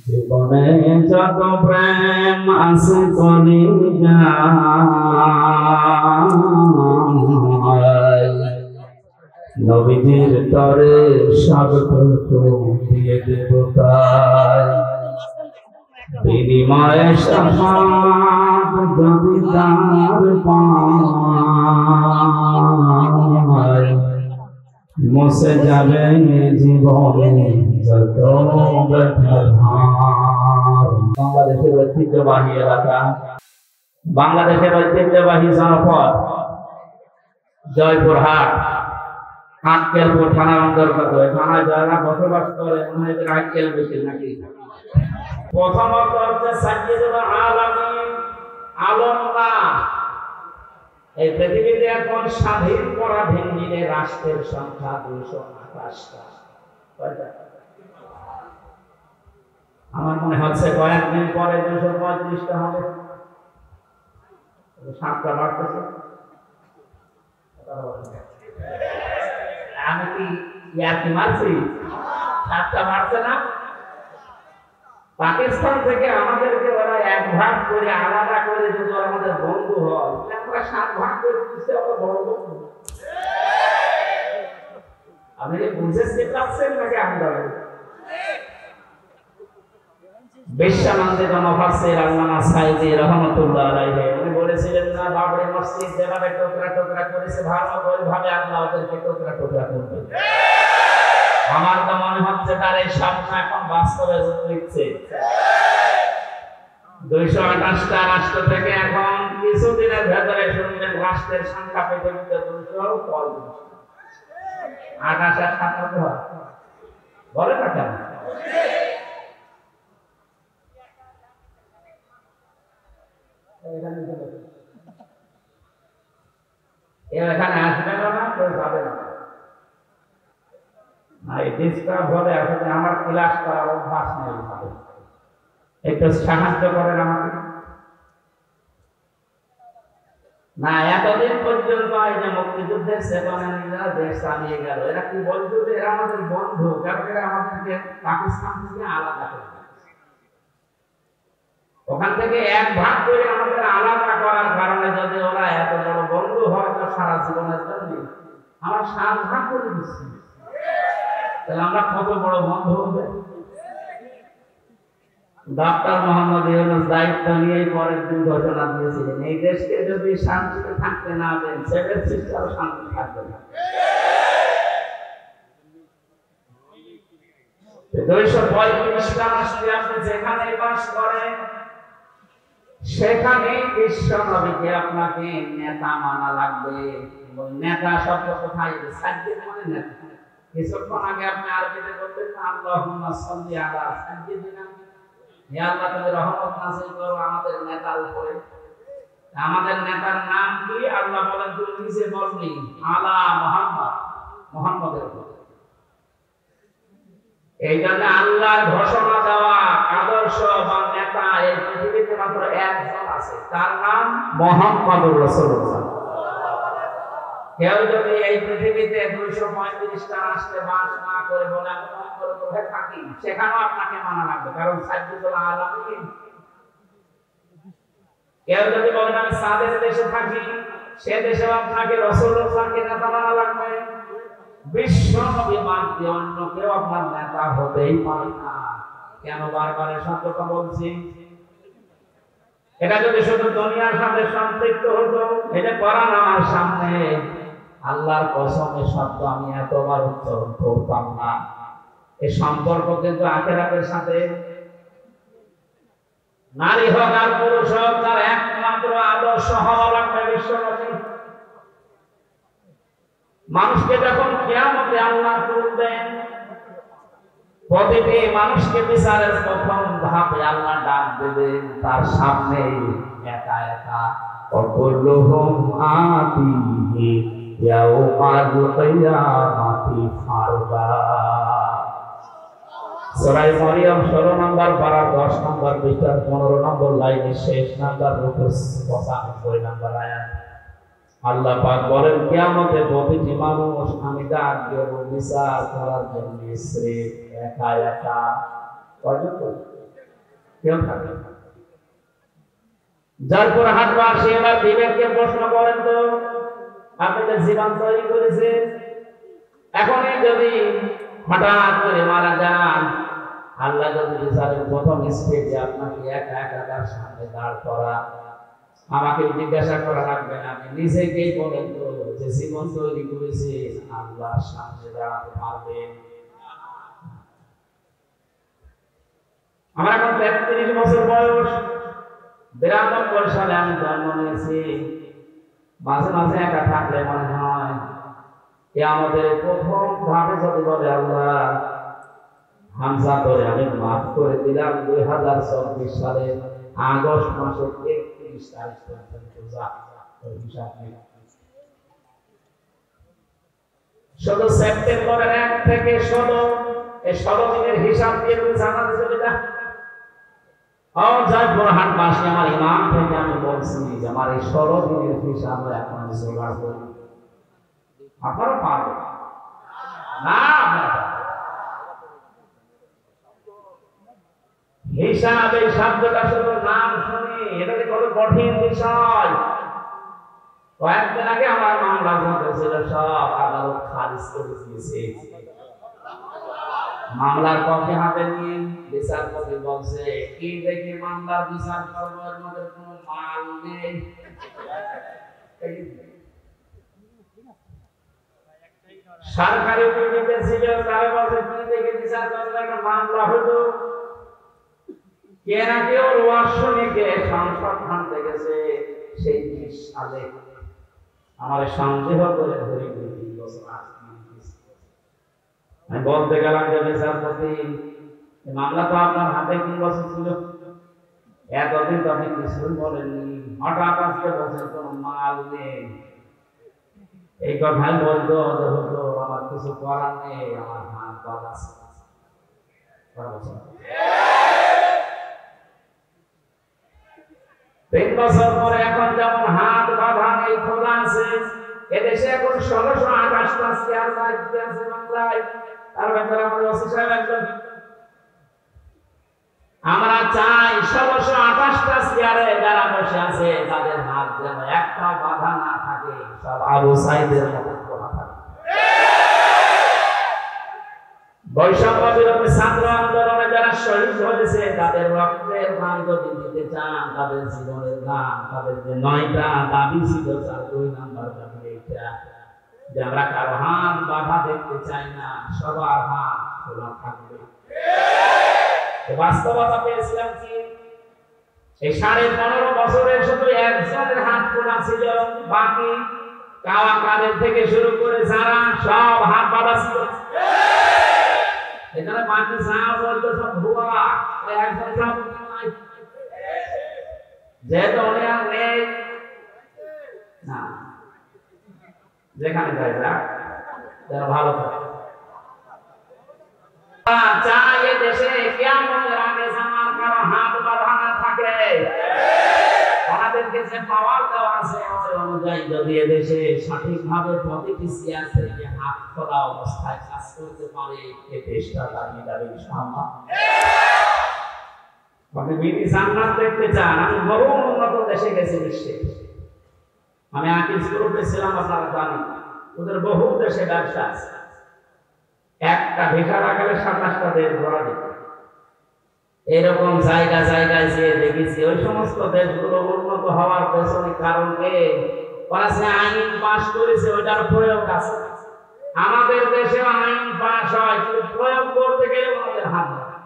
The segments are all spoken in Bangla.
জীবনে যত প্রেম আছে কলিজায়, নবীজির তরে স্বাগত দিয়ে দেব তাই। বিনিময়ে শাফাত যদি তার পাই, মুছে যাবে জীবনে যত ব্যথার ভার। বাংলাদেশের ঐতিহ্যবাহী এলাকা, বাংলাদেশের ঐতিহ্যবাহী জনপদ জয়পুরহাট, আক্কেলপুর থানার অন্তর্গত। থানায় যারা বসবাস করে ওনাদের আক্কেল বেশি নাকি? প্রথমত হচ্ছে সাইয়্যিদুল আলামিন আলমরা। এই পৃথিবীতে এখন স্বাধীন পরাধীন মিলে রাষ্ট্রের সংখ্যা 228টা। আমার মনে হচ্ছে কয়েকদিন পরে 235টা হবে। 7টা বাড়তেছে। আমি কি ইয়ার্কি মারছি? 7টা বাড়ছে না? পাকিস্তান থেকে আমাদেরকে ওরা 1 ভাগ করে আলাদা করে যদি আমাদের বন্ধু হয়, আমরা 7 ভাগ করে দিচ্ছে আমরা বড় বন্ধু। আপনি কি বুঝতে পারছেন নাকি আমরা? বিশ্বনন্দিত মুফাসসির আল্লামা সাইদি রাহমাতুল্লাহ আলাইহি উনি বলেছিলেন না, বাবরি মসজিদ যেভাবে টুকরা টুকরা করেছে ভাবে আল্লাহ ওদেরকে টুকরা টুকরা করবে। আমার তো মনে হচ্ছে তার এই স্বপ্ন এখন বাস্তবে রূপ নিচ্ছে। 228টা রাষ্ট্র থেকে এখন কিছুদিনের ভেতরে শুনবেন রাষ্ট্রের সংখ্যা পৃথিবীতে 250। 28 আর 27 বলে না কেন? এখানে আসবে না, কেউ যাবে না। ডিস্টার্ব হলে আসলে আমার ক্লাস করার অভ্যাস নেই। একটু সাহায্য করেন আমাকে। না, এতদিন পর্যন্ত এই যে মুক্তিযুদ্ধের সেনানীরা দেশ চালিয়ে গেল, এরা কি বলতো? এরা আমাদের বন্ধু, কারণ এরা আমাদেরকে পাকিস্তান থেকে আলাদা করে, ওখান থেকে 1 ভাগ করে আমাদের আলাদা করার কারণে যদি ওরা এত বড় বন্ধু হয়, তো সারা জীবনের জন্য আমার 7 ভাগ করে দিচ্ছে, তাহলে আমরা কত বড় বন্ধু হবে? ডক্টর মোহাম্মদ ইউনূস দায়িত্ব নিয়ে পরের দিন ঘোষণা দিয়েছিলেন, এই দেশকে যদি শান্তিতে থাকতে না দেন, 7 সিস্টারও শান্তি থাকবে না। 235টা রাষ্ট্রে আপনি যেখানে বাস করেন, সেখানে বিশ্ব নবীকে আপনাকে নেতা মানা লাগবে। নেতা শব্দ কোথায়? সাইয়্যিদ মানে নেতা। কিছুক্ষণ আগে আপনি আরবিতে বলতেন আল্লাহুম্মা সাল্লি আলা সাইয়্যিদিনা, হে আল্লাহ তুমি রহমত নাযিল করো আমাদের নেতার উপরে। আমাদের নেতার নাম কি? আল্লাহ বলেন তুমি নিজে বলনি, আলা মুহাম্মদ, মুহাম্মদের উপরে। এই জন্য আল্লাহর ঘোষণা দেওয়া আদর্শ বা নেতা এই পৃথিবীতে মাত্র একজন আছে, তার নাম মুহাম্মদুর রাসূলুল্লাহ। কেউ যদি এই পৃথিবীতে 235টা রাষ্ট্রে বাস না করে বলে আমি অমুকের উপরে থাকি, সেখানেও আপনাকে মানা লাগবে, কারণ সাইয়্যিদুল আলামিন। কেউ যদি বলে আমি সাদের দেশে থাকি, সে দেশেও আপনাকে রাসূলুল্লাহকে নেতা মানা লাগবে। বিশ্ব নবী বাদ দিয়ে অন্য কেউ আপনার নেতা হতেই পারে না। কেন বারবার এই শব্দটা বলছি? এটা যদি শুধু দুনিয়ার সাথে সম্পৃক্ত হতো, এটা কোরআন আমার সামনে, আল্লাহর কসম এই শব্দ আমি এতবার উচ্চারণ করতাম না। এই সম্পর্ক কিন্তু আখিরাতের সাথে। নারী হোক আর পুরুষ হোক, তার একমাত্র আদর্শ হওয়া লাগবে বিশ্ব নবী। মানুষকে যখন কিয়ামতে আল্লাহ তুলবেন, প্রতিটি মানুষকে বিচারের প্রথম ধাপে আল্লাহ ডাক দেবেন তার সামনে একা একা। অকুল্লুহুম আতিহি ইয়াউমাল কিয়ামাতি ফারদা। সূরা মারইয়াম 16 নম্বর পারা 10 নম্বর পৃষ্ঠার 15 নম্বর লাইনের শেষ নাম্বার 95 নম্বর আয়াত। আল্লাহ পাক বলেন কিয়ামতে প্রতিটি মানুষ আমি ডাক দেব বিচার করার জন্য, শ্রেফ একা একা। কয়জন? কেউ থাকে না। জয়পুরহাট বাসী এবার বিবেককে প্রশ্ন করেন তো, আপনি যে জীবন তৈরি করেছেন, এখনই যদি হঠাৎ করে মারা যান, আল্লাহ যদি বিচারের প্রথম স্টেজে আপনাকে একা একা তার সামনে দাঁড় করা, আমাকে জিজ্ঞাসা করা লাগবে না, আপনি নিজেকেই বলেন তো যে জীবন তৈরি করেছে আল্লাহর সামনে দাঁড়াতে পারবেন? আমার এখন 33 বছর বয়স, 92 সালে আমি জন্ম নিয়েছি। মাঝে মাঝে একা থাকলে মনে হয় আমাদের প্রথম ধাপে যদি বলে আল্লাহ হামজা করে আমি মাফ করে দিলাম 2024 সালে আগস্ট মাসের 31 তারিখ পর্যন্ত, শুধু সেপ্টেম্বরের 1 থেকে 16 দিনের হিসাব দিয়ে তুমি জানাতে চলে যা। জয়পুরহাট বাসী আমার ইমাম থেকে আমি বলছি যে আমার এই 16 দিনের হিসাব এখন আমি জোগাড় করি, আপনারা পারবেন না? হিসাব এই শব্দটা শুধু নাম শুনি, এটা কত কঠিন বিষয়। কয়েকদিন আগে আমার মামলা চলতেছিল, সব আদালত খারিজ করে দিয়েছে। মামলার কপি হাতে নিয়ে বিচারপতি বলছে কি দেখি মামলার বিচার করবো, এর মধ্যে কোনো মাল নেই। সরকারি বিধিতে ছিল, তারা বলছে কি দেখে বিচার করবে, একটা মামলা হলো কে না কেউ ওয়াশনিকে সংসদ ভাঙতে গেছে সেই 20 সালে। আমার সন্দেহ করে ধরে 2 বছর আমি বলতে গেলাম যে বিচারপতি মামলা তো আপনার হাতে 3 বছর ছিল, এতদিন তো আপনি কিছুই বলেননি, হঠাৎ আজকে বলছেন কোনো মাল নেই। এই কথাই বলতো হতো আমার কিছু করার নেই, আমার হাত বাদ আছে। 3 বছর পরে এখন যেমন হাত বাঁধা নেই, খোলা আছে। এদেশে এখন 1628টা চেয়ার লাগতে আছে বাংলায়, তার ভেতরে আমাদের ওসি সাহেব একজন। আমরা চাই 1628টা চেয়ারে যারা বসে আছে তাদের হাত যেন একটা বাঁধা না থাকে, সব আবু সাইদের মতো খোলা থাকে। বৈষম্য বিরোধী ছাত্র আন্দোলনে যারা শহীদ হয়েছে তাদের রক্তের দাম যদি দিতে চান, তাদের জীবনের দাম, তাদের যে 9টা দাবি ছিল তার 2 নাম্বার দাবি এটা যে আমরা কারো হাত বাধা দেখতে চাই না, সবার হাত খোলা থাকবে। বাস্তবতা পেয়েছিলাম কি এই 15.5 বছরে শুধু একজনের হাত খোলা ছিল, বাকি কাওয়া কাদের থেকে শুরু করে যারা সব হাত বাঁধা ছিল। এখানে বাকি যা বলতো সব ভুয়া, একজন সব নাই, যেহেতু অনেক আর নেই না, যেখানে যায় যাক, যারা ভালো থাকে। চাই এ দেশে কিয়ামতের আগে আমার কারো হাত বাঁধা না থাকে। ওনাদেরকে যে পাওয়ার দেওয়া আছে অনুযায়ী যদি এদেশে সঠিকভাবে প্রতিটি চেয়ার থেকে হাত খোলা অবস্থায় কাজ করতে পারে, এ দেশটা দাঁড়িয়ে যাবে ইনশাআল্লাহ। আপনি বিধি জান্নাত দেখতে চান? আমি বহু উন্নত দেশে গেছি বিশ্বে। আমি আকিস গ্রুপে ছিলাম, আপনারা জানেন ওদের বহু দেশে ব্যবসা আছে। একটা ভিসা লাগালে 27টা দেশ ঘোরা যেত। এরকম জায়গায় যে দেখেছি ওই সমস্ত দেশগুলো উন্নত হওয়ার পেছনে কারণ কি? ওরা যে আইন পাস করেছে ওটার প্রয়োগ আছে। আমাদের দেশে আইন পাস হয় কিন্তু প্রয়োগ করতে গেলে আমাদের হাত ধরে।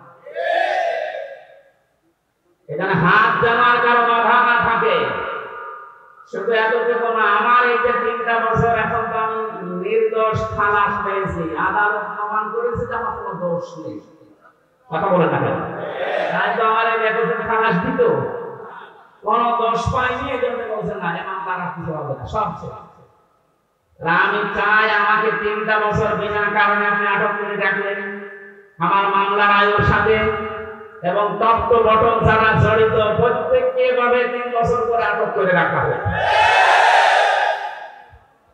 এখানে হাত জানার কারো বাধা না থাকে। শুধু এতটুকু না, আমার এই যে 3টা বছর এখন তো আমি নির্দোষ খালাস পেয়েছি, আদালত প্রমাণ করেছে যে আমার কোনো দোষ নেই। কথা বলে না কেন? তাই তো আমার এই এখন খালাস দিত, কোনো দোষ পাইনি, এই জন্য বলছে না এমন তারা কিছু হবে না, সব শেষ। আমি চাই আমাকে 3টা বছর বিনা কারণে আপনি আটক করে রাখলেন, আমার মামলার আয়ুর সাথে এবং তপ্ত বটন যারা জড়িত প্রত্যেককে এভাবে 3 বছর করে আটক করে রাখা হবে।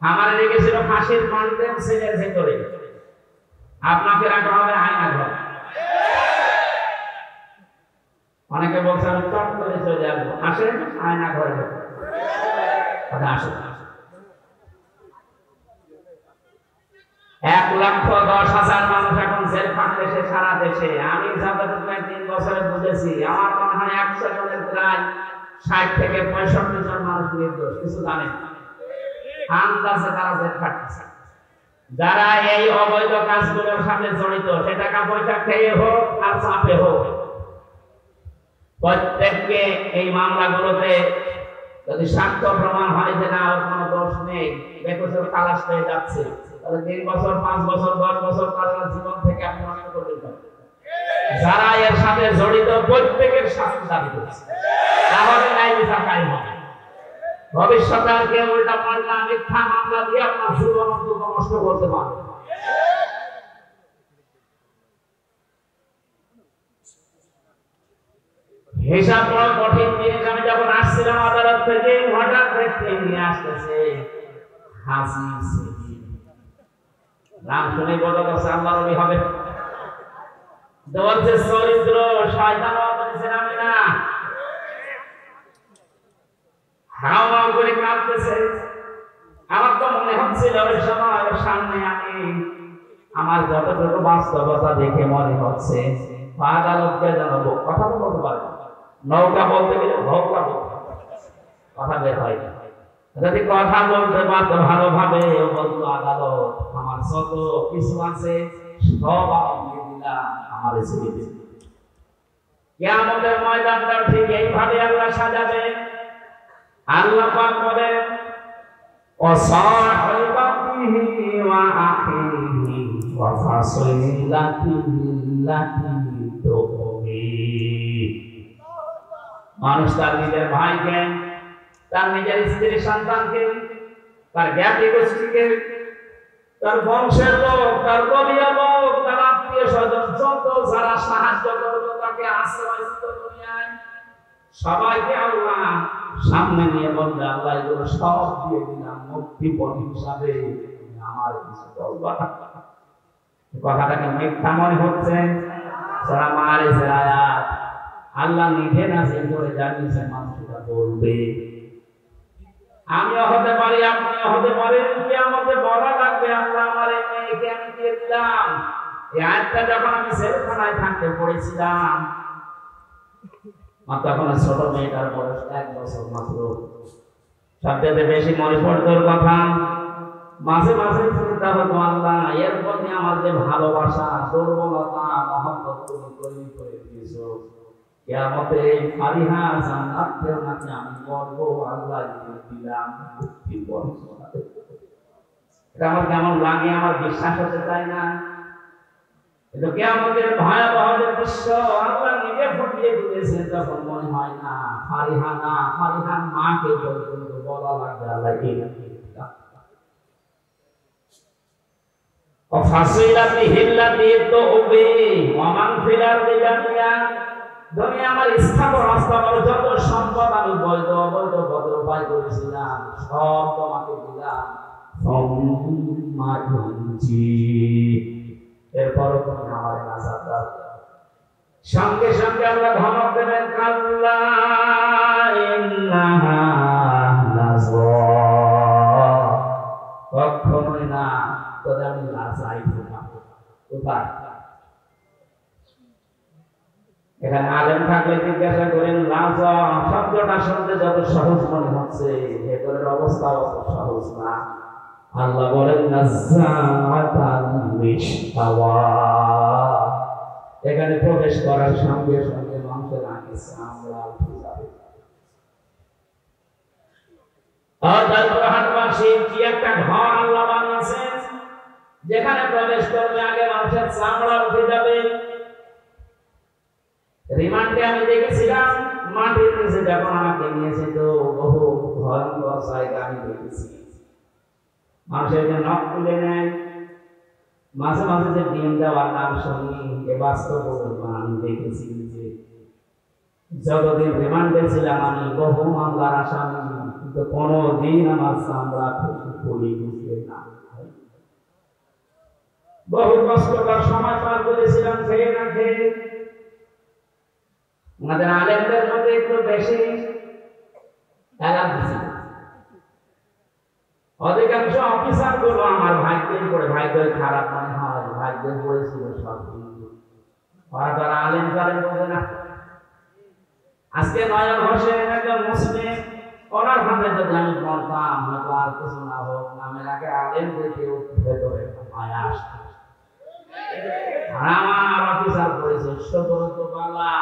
আমার লেগেছিল ফাঁসির কন্টেম সেলের ভেতরে, আপনাকে রাখা হবে আয়না ঘরে। অনেকে বলছে আমি চট করে চলে আসবো, আসেন আয়না ঘরে আসে 1,10,000 মানুষ এখন জেলখানায় দেশে, সারা দেশে। আমি যতটুকু 3 বছরে বুঝেছি, আমার মনে হয় 100 জনের প্রায় 60 থেকে 65 জন মানুষ নির্দোষ, কিছু জানেন আন্দাজে তারা জেল খাটছে। যারা এই অবৈধ কাজগুলোর সাথে জড়িত, সে টাকা পয়সা খেয়ে হোক আর চাপে হোক, প্রত্যেককে এই মামলাগুলোতে যদি সাক্ষ্য প্রমাণ হয় যে না ওর কোনো দোষ নেই, বেকসুর খালাস পেয়ে যাচ্ছে, তাহলে 3 বছর 5 বছর 10 বছর তার জীবন থেকে আপনি নষ্ট করে দিতে হবে। যারা এর সাথে জড়িত প্রত্যেকের শাস্তি দাবি করছে, তাহলে ন্যায় বিচার কায়েম হবে। ভবিষ্যতে আর কেউ উল্টা পাল্টা মিথ্যা মামলা দিয়ে আপনার জীবন নষ্ট করতে পারবে। হিসাব বড় কঠিন জিনিস। আমি যখন আসছিলাম আদালত থেকে, হঠাৎ দেখতে নিয়ে আসতেছে হাসি সিদ্দিক, নাম শুনে বোঝা যাচ্ছে আল্লাহ নবী হবে। বলছে চরিত্র শয়তান বলেছেন আমি না, হাওয়া করে কাঁদতেছে। আমার তো মনে হচ্ছিল ওই সময় ওর সামনে আমি আমার যতটুকু বাস্তবতা দেখে মনে হচ্ছে আদালতকে জানাবো, কথা তো বলতে পারে নৌকা বলতে গেলে নৌকা কথা বের হয় না। যদি কথা বলতে পারতো ভালোভাবে, বলতো আদালত আমার যত কিছু আছে সব আমি দিলাম, আমার ছেড়ে দিন। কিয়ামতের ময়দানটা ঠিক এইভাবে আল্লাহ সাজাবে। আল্লাহ পাক বলেন ওয়াসাহিবাতিহি ওয়া আখিহি ওয়া ফাসিলাতিহি লাতি তুবি। মানুষ তার নিজের ভাইকে, তার নিজের স্ত্রী সন্তানকে, তার জ্ঞাতি গোষ্ঠীকে, তার বংশের লোক, তার কবিয়া লোক, তার আত্মীয় স্বজন, যত যারা সাহায্য করবে তাকে আশ্রয় দিত দুনিয়ায়, সবাইকে আল্লাহ সামনে নিয়ে বলবে আল্লাহ এগুলো সব দিয়ে দিলাম মুক্তিপণ হিসাবে, আমার কিছু বলবা। কথাটাকে মিথ্যা মনে হচ্ছে? যারা মারেছে আয়াত আল্লাহ নিজে নাজিল করে জানিয়েছেন মানুষ এটা বলবে। আমিও হতে পারি, আপনিও হতে পারেন, কিয়ামতে বলা লাগবে আল্লাহ আমার এই মেয়েকে আমি দিয়ে দিলাম। এই আয়াতটা যখন আমি জেলখানায় থাকতে পড়েছিলাম, তখন ছোট মেয়েটার বয়স 1 বছর মাত্র। সবচেয়ে বেশি মনে পড়তো কথা, মাঝে মাঝে চিন্তা হতো আল্লাহ এর প্রতি আমার যে ভালোবাসা, দুর্বলতা, মহব্বত তুমি তৈরি করে দিয়েছো, কিয়ামতে ফারিহা জান্নাতেও নাকি আমি বলবো আল্লাহ দিলাম মুক্তিপণ। এটা আমার কেমন লাগে, আমার বিশ্বাস হতে চায় না। কিন্তু কিয়ামতের ভয়াবহ দৃশ্য আল্লাহ নিজে ফুটিয়ে দিয়েছেন, তখন মনে হয় না ফারিহা না, ফারিহার মাকে পর্যন্ত বলা লাগবে আল্লাহ কি ফাসিলাতিহি লাতি তুবি ওয়া মান ফিল আরদি জামিআন। দুনিয়া আমার স্থাবর অস্থাবর যত সম্পদ আমি বৈধ অবৈধ পথে উপায় করেছিলাম সব তোমাকে দিলাম, সুম্মা তুনজি, এরপরও তুমি আমার নাজাত দাও। সঙ্গে সঙ্গে আল্লাহ ধমক দেবেন কাল্লা ইন্নাহা লাযা, কখনোই না, তবে আমি লাজাইব না। কোথায়? এখানে আলেম থাকলে জিজ্ঞাসা করেন লাজা শব্দটা শুনতে যত সহজ মনে হচ্ছে, ভেতরের অবস্থা অত সহজ না। আল্লাহ বলেন নাযাআতান লিশাওয়া, এখানে প্রবেশ করার সঙ্গে সঙ্গে মানুষের আগে চামড়া উঠে যাবে। আর হাটবাসী কি একটা ঘর আল্লাহ বানিয়েছেন, যেখানে প্রবেশ করলে আগে মানুষের চামড়া উঠে যাবে। রিমান্ডে আমি দেখেছিলাম মাটির নিচে যখন আমাকে নিয়েছে, তো বহু ভয়ঙ্কর জায়গা আমি দেখেছি। মানুষের যে নখ তুলে নেয়, মাঝে মাঝে যে ডিম দেওয়ার নাম শুনি, এ বাস্তব আমি দেখেছি যে যতদিন রিমান্ডে ছিলাম আমি বহু মামলার আসামি, কিন্তু কোনোদিন আমার চামড়া খুলি বুঝতে না। বহু কষ্টকর সময় পার করেছিলাম খেয়ে না খেয়ে। আমাদের আলেমদের মধ্যে একটু বেশি এলার্জি ছিল। অধিকাংশ অফিসার গুলো আমার ভাগ্যের পরে ভাগ্য খারাপ মনে হয়, ভাগ্যের পড়েছিল সব হিন্দু। ওরা তারা আলেম জালেম বোঝে না। আজকে নয়ন হোসেন একজন মুসলিম, ওনার হাতে যদি আমি পড়তাম হয়তো আর কিছু না হোক, নামের আগে আলেম দেখে ভেতরে মায়া আসতো। আর আমার অফিসার পড়েছে সতর্ক বালা,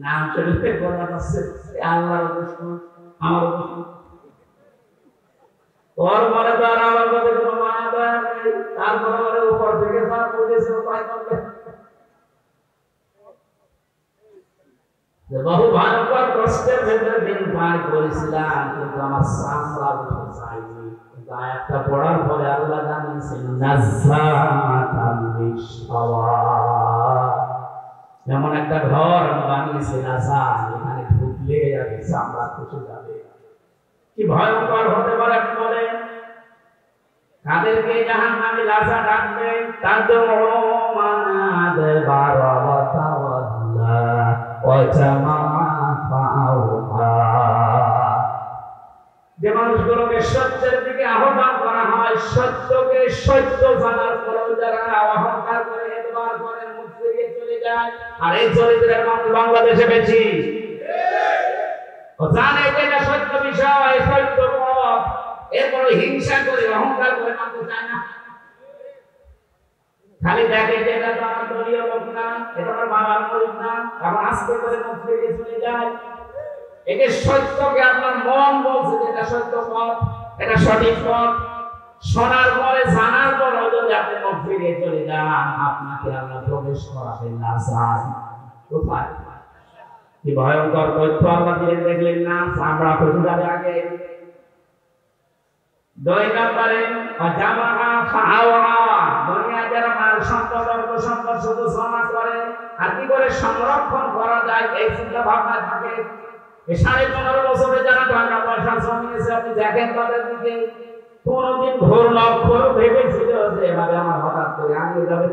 নাম চলে বলা যাচ্ছে আল্লাহর দুশমন, আমার দুশমন। ওর মনে তো আর আমার প্রতি কোনো মায়া দয়া নেই, তারপরে ওর উপর থেকে যা পড়েছে উপায় করবে। বহু ভয়ঙ্কর কষ্টের ভেতরে দিন পার করেছিলাম, কিন্তু আমার চামড়া উঠে যায়নি। কিন্তু আয়াতটা পড়ার পরে আল্লাহ জানিয়েছেন নাজ্জাতাল লিশাওয়া, এমন একটা ঘর আমি বানিয়েছি নাসা, এখানে ঢুকলে আর চামড়া খুশে যাবে। কি ভয়ঙ্কর হতে পারে আপনি বলেন? কাদেরকে জাহান্নামে লাজা ডাকবে? তাদের মানাদ বারাওয়াতা ওয়াল্লা ওয়া জামা ফাআওহা। যে মানুষগুলোকে সত্যের দিকে আহ্বান করা হয়, সত্যকে সত্য জানার পরেও যারা অহংকার করে এতবার করে মুখ ফিরিয়ে চলে যায়, আর এই চরিত্রের মানুষ বাংলাদেশে বেশি। ও জানে এটা সত্য বিষয়, সত্য পথ, এরপরে হিংসা করে অহংকার করে মানতে চায় না। খালি দেখে যে এটা তো আমার দলীয় লোক না, এটা আমার বাবার লোক না, এখন আস্তে করে মুখ ফিরিয়ে চলে যায়। একে সত্যকে আপনার মন বলছে যে এটা সত্য পথ, এটা সঠিক পথ, শোনার পরে জানার পরে যদি আপনি মুখ ফিরিয়ে চলে যান, আপনাকে আল্লাহ প্রবেশ করাবেন না। কোথায়? কি ভয়ঙ্কর তথ্য আল্লাহ দিয়ে দেখলেন না? আমরা খুঁজে যাবে আগে। দুই নম্বরে জামাআ ফাআওয়া, দুনিয়া যারা মাল সম্পদ অর্থ সম্পদ শুধু জমা করে আর কি করে সংরক্ষণ করা যায় এই চিন্তা ভাবনা থাকে। এই 15.5 বছরে যারা টাকা পয়সা জমিয়েছে, আপনি দেখেন তাদের দিকে, কোনদিন ঘোর লক্ষ্য ভেবেছিল যে এভাবে আমার হঠাৎ করে আগে যাবে?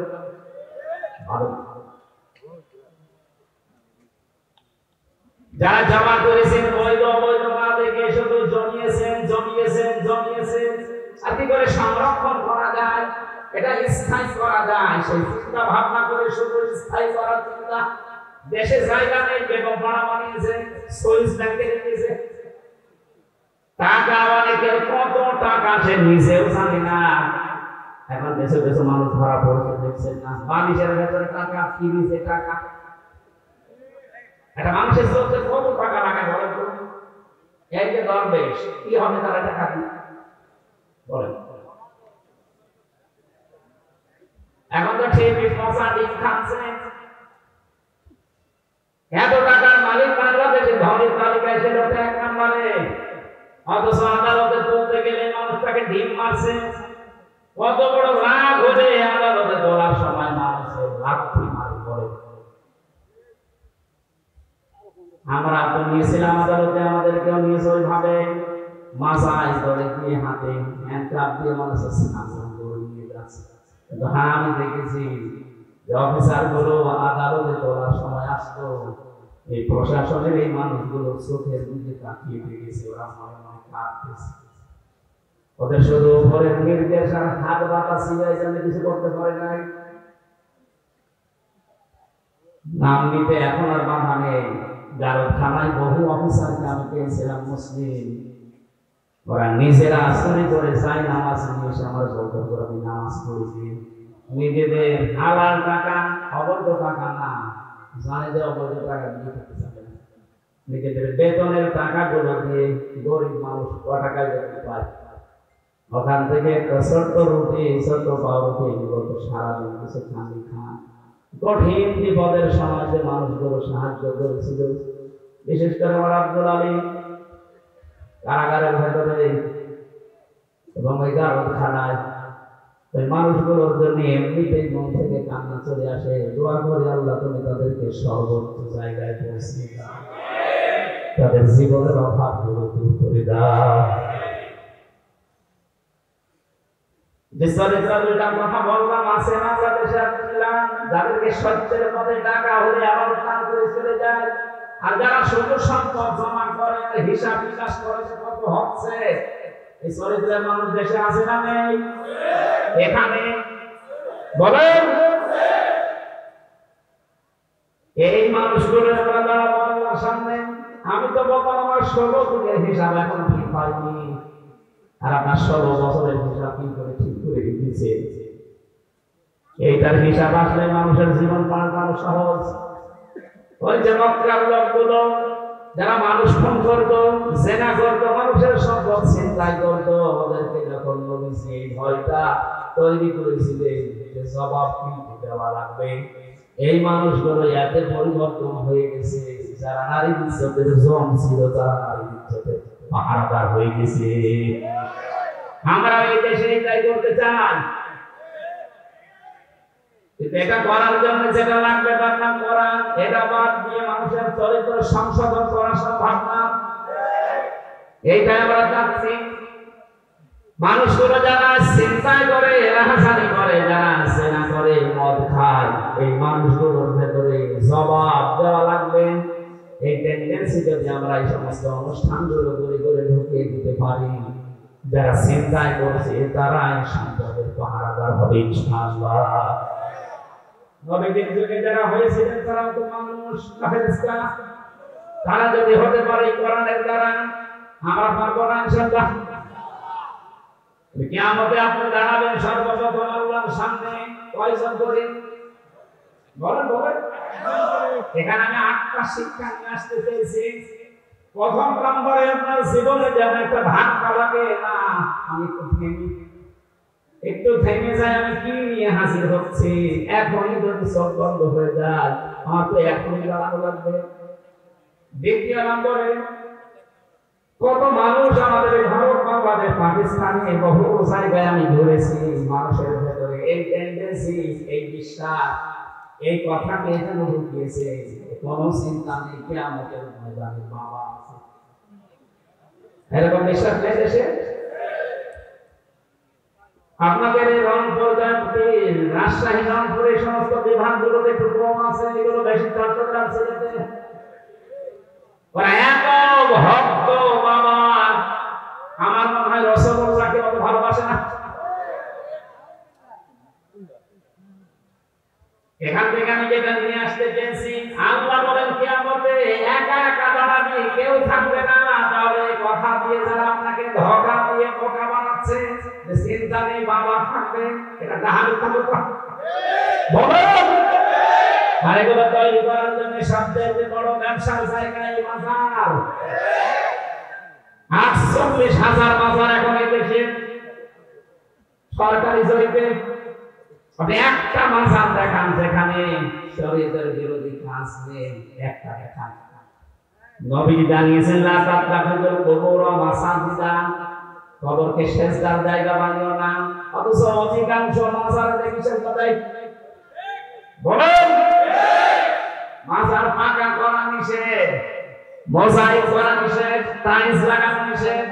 যারা জমা করেছেন বৈধ অবৈধ না দেখে শুধু জমিয়েছেন জমিয়েছেন জমিয়েছেন, আর কি করে সংরক্ষণ করা যায়, এটা স্থায়ী করা যায়, সেই চিন্তা ভাবনা করে শুধু স্থায়ী করার চিন্তা। দেশে জায়গা নেই, বেগম পাড়া বানিয়েছে, সুইস ব্যাংকে রেখেছে টাকা, অনেকের কত টাকা সে নিজেও জানে না। এখন দেশে দেশে মানুষ ধরা পড়েছে, দেখছেন না? বালিশের ভেতরে টাকা, ফ্রিজে টাকা। একটা মানুষের চলতে কত টাকা লাগে বলেন তো? এই যে দরবেশ, কি হবে তারা টাকা দিয়ে বলেন? এখন তো ঠিক মশা ডিম খাচ্ছে। এত টাকার মালিক বাংলাদেশে ধনীর তালিকায় সে লোক 1 নম্বরে, অথচ আদালতে তুলতে গেলে মানুষটাকে ডিম মারছে। কত বড় রাগ হলে আদালতে তোলার সময় মানুষের লাঠি মারি পড়ে। আমরা তো নিয়েছিলাম আদালতে, আমাদেরকেও নিয়েছে ওইভাবে মাসাজ ধরে দিয়ে হাতে হ্যান্ডকাপ দিয়ে মানুষের সামনে করে নিয়ে যাচ্ছে। কিন্তু হ্যাঁ, আমি দেখেছি যে অফিসার গুলো আদালতে তোলার সময় আসতো, এই প্রশাসনের এই মানুষগুলো চোখের দিকে তাকিয়ে দেখেছে, ওরা মনে মনে কাঁদতেছে। ওদের শুধু উপরের নির্দেশ আর হাত বাতাসি এই জন্য কিছু করতে পারে নাই। নাম নিতে এখন আর বাধা নেই। গারদ থানায় বহু অফিসারকে আমি পেয়েছিলাম মুসলিম, ওরা নিজেরা আসনে করে চাই নামাজ নিয়ে এসে আমার বলতে করে আমি নামাজ পড়েছি। নিজেদের হালাল টাকা, অবৈধ টাকা না, জানে যে অবৈধ টাকা দিয়ে থাকতে চাবে না, নিজেদের বেতনের টাকাগুলো দিয়ে গরিব মানুষ ক টাকায় যেতে পায়, ওখান থেকে একটা ছোট্ট রুটি, ছোট্ট পাউরুটি এগুলো তো সারাদিন কিছু খানি খান। কঠিন বিপদের সময় যে মানুষগুলো সাহায্য করেছিল, বিশেষ করে আমার আব্দুল আলী কারাগারের ভেতরে এবং ওই গারদখানায়, ওই মানুষগুলোর জন্য এমনিতেই মন থেকে কান্না চলে আসে। দোয়া করে আল্লাহ তুমি তাদেরকে সর্বোচ্চ জায়গায় পৌঁছে দাও, তাদের জীবনের অভাবগুলো দূর করে দাও। যে চরিত্র দুইটা কথা বললাম আছে না যাদের সাথে ছিলাম, যাদেরকে সত্যের পথে ডাকা হলে আবার তার করে চলে যায়, আর যারা শুধু সম্পদ জমা করে হিসাব নিকাশ করে কত হচ্ছে, এই চরিত্রের মানুষ দেশে আছে না নেই? এখানে বলেন এই মানুষগুলো আমরা দাঁড়াবো আল্লাহর সামনে। আমি তো বললাম আমার 16 যুগের হিসাব এখন ঠিক পাইনি, আর আপনার 16 বছরের হিসাব কি করে ঠিক করে দিয়েছে? এইটার হিসাব আসলে মানুষের জীবন পাল্টানো সহজ। ওই যে মক্কার লোকগুলো যারা মানুষ খুন করতো, জেনা করতো, মানুষের সম্পদ ছিনতাই করতো, ওদেরকে যখন নবী এই ভয়টা তৈরি করেছিলেন যে জবাব কিন্তু দেওয়া লাগবে, এই মানুষগুলো এতে পরিবর্তন হয়ে গেছে। যারা নারী ইজ্জতের জম ছিল, তারা নারী ইজ্জতের পাহারাদার হয়ে গেছে। আমরা এই দেশে এটাই করতে চাই, কিন্তু এটা করার জন্য যেটা লাগবে তার নাম কোরআন। এটা বাদ দিয়ে মানুষের চরিত্র সংশোধন করা সম্ভব না। এইটাই আমরা চাচ্ছি। মানুষগুলো যারা চিন্তাই করে, রাহাজানি করে, যারা জেনা করে, মদ খায়, এই মানুষগুলোর ভেতরে জবাব দেওয়া লাগবে। এই টেন্ডেন্সি যদি আমরা এই সমস্ত অনুষ্ঠানগুলো করে করে ঢুকিয়ে দিতে পারি, যারা চিন্তাই করছে তারাই সম্পদের পাহারাদার হবে ইনশাআল্লাহ। নবীদের যুগে যারা হয়েছিলেন তারা তো মানুষ, ফেরেশতা, তারা যদি হতে পারে কোরআনের দ্বারা, আমরা পারবো না ইনশাআল্লাহ। কিয়ামতে আপনি দাঁড়াবেন সর্বপ্রথম আল্লাহর সামনে কয়জন করে বলেন বলেন? এখানে আমি 8টা শিক্ষা নিয়ে আসতে চেয়েছি। প্রথম নম্বরে আপনার জীবনে যেন একটা ধাক্কা লাগে না, আমি একটু থেমে যাই, আমি কি নিয়ে হাজির হচ্ছি। এখনই যদি চোখ বন্ধ হয়ে যায়, আমার তো এখনই দাঁড়ানো লাগবে। দ্বিতীয় নম্বরে কত মানুষ আমাদের ভারত, বাংলাদেশ, পাকিস্তানে বহু জায়গায় আমি ঘুরেছি, মানুষের ভেতরে এই টেন্ডেন্সি, এই বিশ্বাস, এই কথাকে যেন ঢুকিয়েছে কোন চিন্তা নেই, কিয়ামতের ময়দানে বাবা আছে, এরকম বিশ্বাস নেই দেশে। আপনাদের রংপুর, রাজশাহী, রংপুর এই সমস্ত বিভাগগুলোতে একটু কম আছে, এগুলো বেশি চট্টগ্রাম ছেলেতে এত ভক্ত বাবা। আমার মনে হয় রসগোল্লাকে অত ভালোবাসে না। এখান থেকে আমি যেটা নিয়ে আসতে চেয়েছি, আল্লাহ বলেন কিয়ামতে একা একা দাঁড়াবে, কেউ থাকবে না। তাহলে কথা দিয়ে যারা আপনাকে ধোঁকা দিয়ে বোকা বানাচ্ছে যে চিন্তা নেই বাবা থাকবে, এটা ডাহাল কথা বলেন। আর এগুলো তৈরি করার জন্য সবচেয়ে বড় ব্যবসার জায়গা এই মাজার। 48,000 মাজার এখন এই দেশে সরকারি জরিপে। আপনি একটা মাজার দেখান যেখানে শরীয়তের বিরোধী কাজ নেই, একটা দেখান। নবী জানিয়েছেন লা তাত্তাখিযুল কুবুর মাসাজিদা, কবরকে সেজদার জায়গা বানিও না। অথচ অধিকাংশ মাজারে কিসের কথাই বলেন? মাজার পাকা করা নিষেধ, মোজাইক করা নিষেধ, টাইলস লাগানো নিষেধ।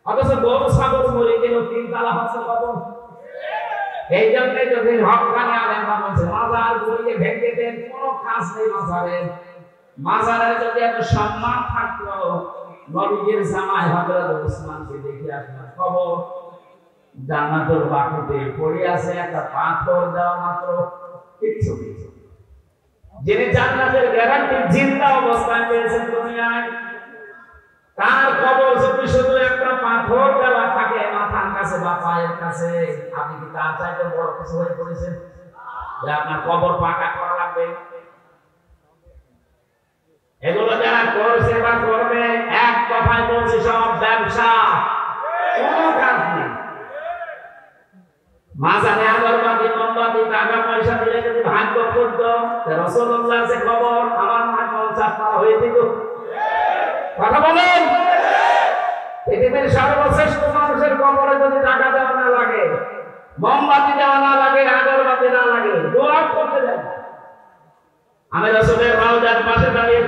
অথচ গরু ছাগল মরে গেল 3 তালা হচ্ছে কবর। এই জন্য যদি হকানি আলেম বলছে মাজার গুলিয়ে ভেঙে দেন, কোনো কাজ নেই মাজারের। মাজারে যদি এত সম্মান থাকতো, নবীর জামাই হযরত ওসমানকে দেখে আসলেন, কবর জান্নাতুল বাকিতে পড়ে আছে, একটা পাথর দেওয়া মাত্র, কিচ্ছু কিছু। যিনি জান্নাতের গ্যারান্টি জিন্দা অবস্থায় পেয়েছেন দুনিয়ায়, তার কবর যদি শুধু একটা পাথর দেওয়া থাকে মাথার কাছে বা পায়ের কাছে, আপনি কি তার চাইতে বড় কিছু হয়ে পড়েছেন যে আপনার কবর পাকা করা লাগবে? এগুলো যারা করছে বা করবে, এক কথায় বলছি সব ব্যবসা, কোনো কাজ নেই। মাঝানে আগরবাতি, মোমবাতি, টাকা পয়সা দিলে যদি ভাগ্য করতো, রাসূলুল্লাহর যে খবর আমার মনে 50 টাকা হয়ে যেত। কথা বলেন? পৃথিবীর সর্বশ্রেষ্ঠ মানুষের কবরে যদি টাকা দেওয়া না লাগে, মোমবাতি দেওয়া না লাগে, আগরবাতি না লাগে, দোয়া করতে দেন। আমি রাসূলের রওজার পাশে দাঁড়িয়ে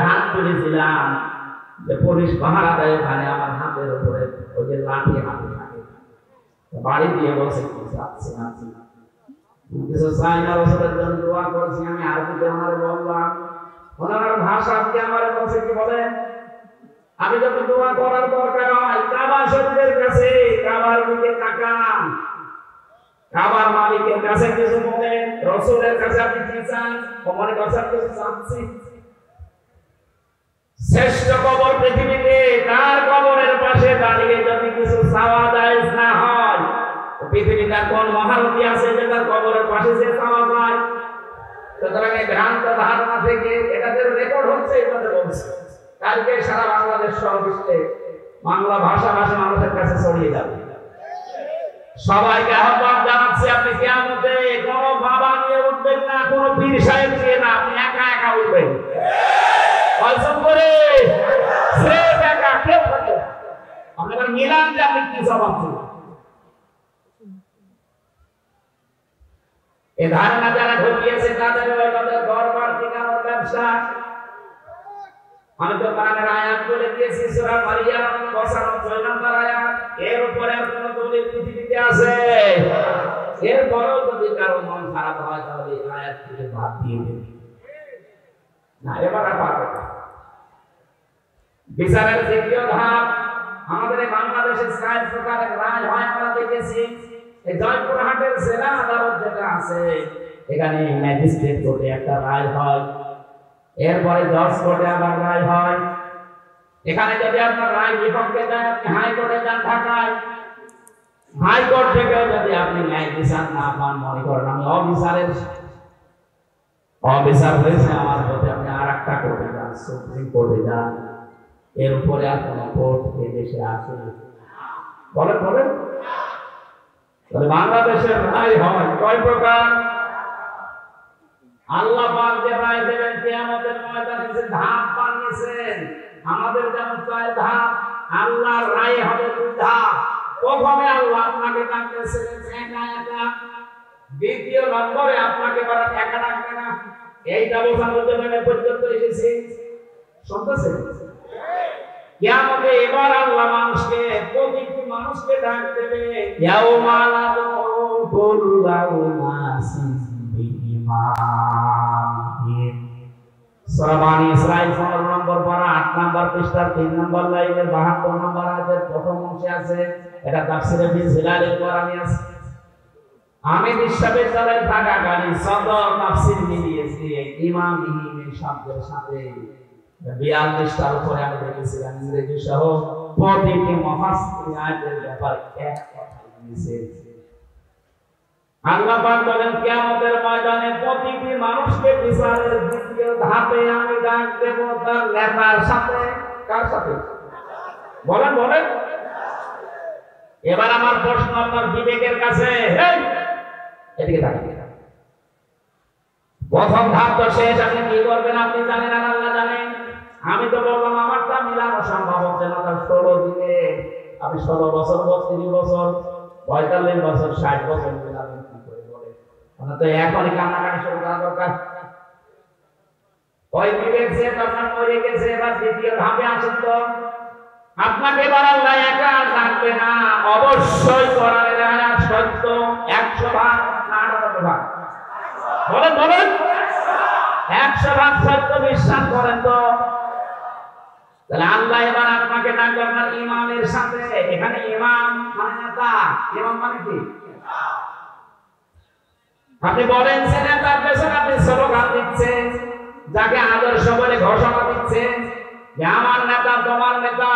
হাত তুলেছিলাম যে পুলিশ পাহারা দেয়, ওখানে আমার হাতের উপরে ওই যে লাঠি হাতে থাকে, বাড়ি দিয়ে বলছে যাচ্ছে না কিছু চাই না, রসুলের জন্য দোয়া করছি। আমি আরবিতে ওনারে বললাম, ওনার ভাষা আপনি আমার কাছে কি বলেন, আমি যখন দোয়া করার দরকার হয় কাবা শরীফের কাছে, কাবার দিকে তাকান, কাবার মালিকের কাছে কিছু বলেন, রসুলের কাছে আপনি কি চান, মনে করছেন কিছু চাচ্ছি। শ্রেষ্ঠ কবর পৃথিবীতে, তার কবরের পাশে দাঁড়িয়ে যদি কিছু চাওয়া যায় না হয়, পৃথিবীতে কোন মহারথী আছে যে তার কবরের পাশে যে চাওয়া যায়? সুতরাং এই ভ্রান্ত ধারণা থেকে এটাদের রেকর্ড হচ্ছে, এটাতে বলছে কালকে সারা বাংলাদেশ সহ বিশ্বে বাংলা ভাষাভাষী মানুষের কাছে ছড়িয়ে যাবে। সবাইকে আহ্বান জানাচ্ছি, আপনি কিয়ামতে কোনো বাবা নিয়ে উঠবেন না, কোনো পীর সাহেব নিয়ে না, আপনি একা একা উঠবেন। কয়জন করে স্রেফ একা, কেউ থাকে না। আপনাদের মিলান যে আপনি কি জবাব দিবেন। এই ধারণা যারা ঢুকিয়েছে তাদের ঘরবার ঠিকানার ব্যবসা। আমি তো কোরআনের আয়াত বলে দিয়েছি, সূরা মারিয়াম 95 নম্বর আয়াত। এর উপরে আর কোন দলিল পৃথিবীতে আছে? এরপরেও যদি কারো মন খারাপ হয় তাহলে এই আয়াত থেকে বাদ দিয়ে দেবে না, এবার আর পারবে না। বিচারের দ্বিতীয় ধাপ, আমাদের এই বাংলাদেশের ৬০ প্রকারের রায় হয় আমরা দেখেছি। এই জয়পুরহাটের জেলা আদালত যেটা আছে, এখানে ম্যাজিস্ট্রেট কোর্টে একটা রায় হয়, এরপরে জজ কোর্টে আবার রায় হয়। এখানে যদি আপনার রায় বিপক্ষে যায়, আপনি হাইকোর্টে যান ঢাকায়, হাইকোর্ট থেকেও যদি আপনি ন্যায় বিচার না পান, মনে করেন আমি অবিচার হয়েছে আমার প্রতি, আপনি আর একটা কোর্টে যান, সুপ্রিম কোর্টে যান। এর উপরে আর কোন কোর্ট এই দেশে আছে? বলেন বলেন। তাহলে বাংলাদেশের রায় হয় কয় প্রকার? আল্লাহ পাক যে রায় দেবেন কিয়ামতের ময়দানে, যে ধাপ বানিয়েছেন, আমাদের যেমন ৬ ধাপ, আল্লাহর রায় হবে ২ ধাপ। প্রথমে আল্লাহ আপনাকে ডাকতেছেন একা একা, দ্বিতীয় নম্বরে আপনাকে বলেন একা ডাকবে না। এইটা বোঝানোর জন্য পর্যন্ত এসেছি, শুনতেছেন? কিয়ামতে এবার আল্লাহ মানুষকে, প্রতিটি মানুষকে ডাক দেবে, ইয়াউমা নাদউ কুল্লু নাসিন বিইমামিহিম। সূরা বানী ইসরাঈল ১৫ নম্বর পারা ৮ নম্বর পৃষ্ঠার ৩ নম্বর লাইনের ৭২ নম্বর আয়াতের প্রথম অংশে আছে। এটা তাফসীরে ফি জিলালিল কোরআনে আছে। আমি বিশ্ববিদ্যালয়ে থাকাকালীন সদর তাফসীর মিলিয়েছি এই ইমামিহিম এই শব্দের সাথে ৪২টার উপরে আমি দেখেছিলাম ইংরেজি সহ প্রতিটি মুফাসসির আয়াতের ব্যাপারে এক কথা লিখেছে। আল্লাহ পাক বলেন কিয়ামতের ময়দানে প্রতিটি মানুষকে বিচারের দ্বিতীয় ধাপে আমি ডাক দেব তার নেতার সাথে। কার সাথে? বলেন বলেন। এবার আমার প্রশ্ন আপনার বিবেকের কাছে, এদিকে তাকিয়ে। প্রথম ধাপ তো শেষ, আপনি কি করবেন আপনি জানেন আর আল্লাহ জানেন। আমি তো বললাম আমারটা মিলানো সম্ভব হচ্ছে না, তার 16 দিনে আপনি 16 বছর 32 বছর 45 বছর 60 বছর মিলাবেন কি করে বলে? আপনার তো এখনই কান্নাকাটি শুরু করা দরকার। ওই বিবেক যে আপনার মরে গেছে, এবার দ্বিতীয় ধাপে আসেন তো। আপনাকে এবার আল্লাহ একা ডাকবে না, অবশ্যই কোরআনের আয়াত সত্য 100 ভাগ না 98 ভাগ? বলেন বলেন। 100 ভাগ সত্য বিশ্বাস করেন তো? তাহলে আল্লাহ এবার আপনাকে ডাকবে আপনার ইমামের সাথে। এখানে ইমাম মানে নেতা, ইমাম মানে কি? আপনি বলেন যে নেতার পেছনে আপনি স্লোগান দিচ্ছেন, যাকে আদর্শ বলে ঘোষণা দিচ্ছেন যে আমার নেতা তোমার নেতা,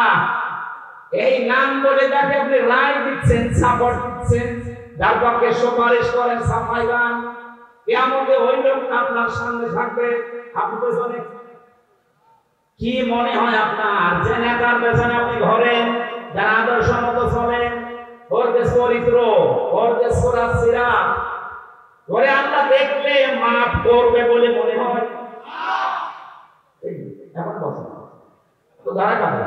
এই নাম বলে যাকে আপনি রায় দিচ্ছেন, সাপোর্ট দিচ্ছেন, যার পক্ষে সুপারিশ করেন, সাফাই গান, কিয়ামতে ওই লোকটা আপনার সামনে থাকবে, আপনি পেছনে। কি মনে হয় আপনার যে নেতার পেছনে আপনি ঘোরেন, যার আদর্শ মতো চলেন, ওর যে চরিত্র, ওর যে সুরাত সিরাত, ওরে আল্লাহ দেখলে মাফ করবে বলে মনে হয়? এখন বলছেন তো যারা কাঁদে।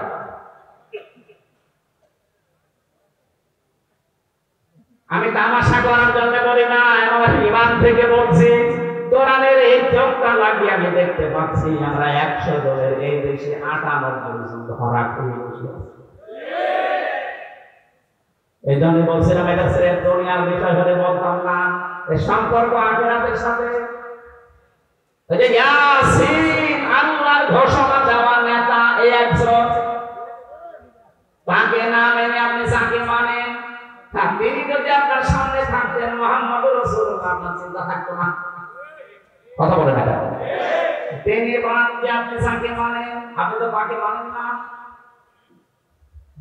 আমি তামাশা করার জন্য বলি না, আমার ইমান থেকে বলছি। কোরআনের এই চোখটা লাগিয়ে আমি দেখতে পাচ্ছি আমরা 100 দলের এই দেশে 98 জন ধরা খেয়ে বসে আছি। এই জন্য বলছিলাম এটা সিরেফ দুনিয়ার বিষয় হলে বলতাম না, এই সম্পর্ক আখিরাতের সাথে। ওই যে ইয়াসিন, আল্লাহর ঘোষণা দেওয়া নেতা এই একজন, তাকে না মেনে আপনি যাকে মানেন, তিনি যদি আপনার সামনে থাকতেন মুহাম্মদুর রাসূলুল্লাহ, আপনার চিন্তা থাকতো না? কথা বলে না কেন? তিনি বাদ দিয়ে আপনি যাকে মানেন, আপনি তো তাকে মানেন না।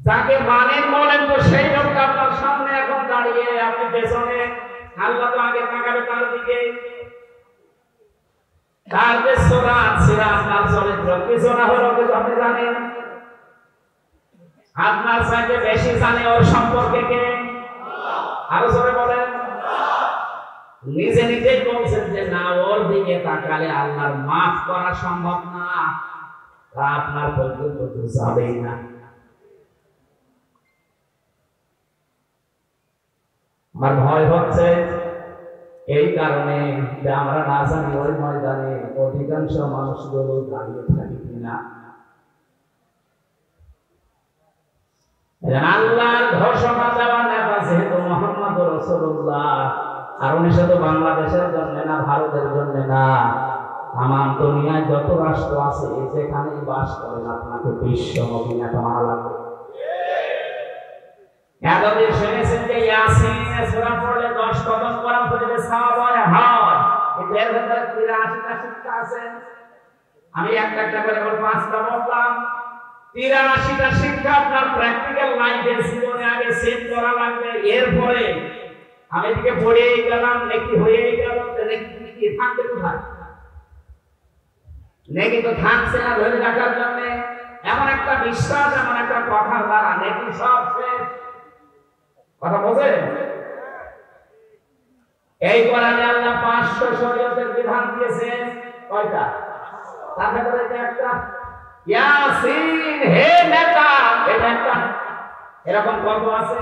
যাকে মানেন বলেন তো সেই লোকটা আপনার সামনে এখন দাঁড়িয়ে, আপনি পেছনে, আল্লাহ তো আগে তাকাবে তার দিকে। তার যে সুরাত সিরাত, তার চরিত্র কি সোনা হলো কিছু আপনি জানেন? আপনার চাইতে বেশি জানে ওর সম্পর্কে কে? আরো জোরে বলেন। নিজে নিজেই বলছেন যে না, ওর দিকে তাকালে আল্লাহর মাফ করা সম্ভব না, তা আপনার পর্যন্ত তো যাবেই না। আমার ভয় হচ্ছে এই কারণে যে আমরা না জানি ওই ময়দানে অধিকাংশ মানুষগুলো দাঁড়িয়ে থাকি কিনা। আল্লাহর ঘোষণা দেওয়া নেতা যেহেতু মুহাম্মদুর রাসূলুল্লাহ, আর উনি শুধু বাংলাদেশের জন্য না, ভারতের জন্য না, আমার দুনিয়ায় যত রাষ্ট্র আছে যেখানেই বাস করেন আপনাকে বিশ্ব নবী নেতা মানা লাগবে। এতদিন শুনেছেন যে ইয়াসিনের সূরা পড়লে 10 কদম কোরআন পড়লে সওয়াব হয়, কিন্তু এর ভেতরে 83টা শিক্ষা আছে। আমি একটা একটা করে 5টা বললাম। 83টা শিক্ষা আপনার প্র্যাকটিক্যাল লাইফে জীবনে আগে সেট করা লাগবে। এরপরে আমি এদিকে পড়েই গেলাম, নেকি হয়েই গেল, নেকি থাকবে কোথায়? নেকি তো থাকছে না ধরে রাখার জন্য। এমন একটা বিশ্বাস, এমন একটা কথার দ্বারা নেকি সব শেষ। কথা বোঝেন? এই কোরআনে আল্লাহ 500 শরীয়তের বিধান দিয়েছেন। কয়টা? তার ভেতরে একটা ইয়াসিন, হে নেতা, এটা একটা। এরকম কত আছে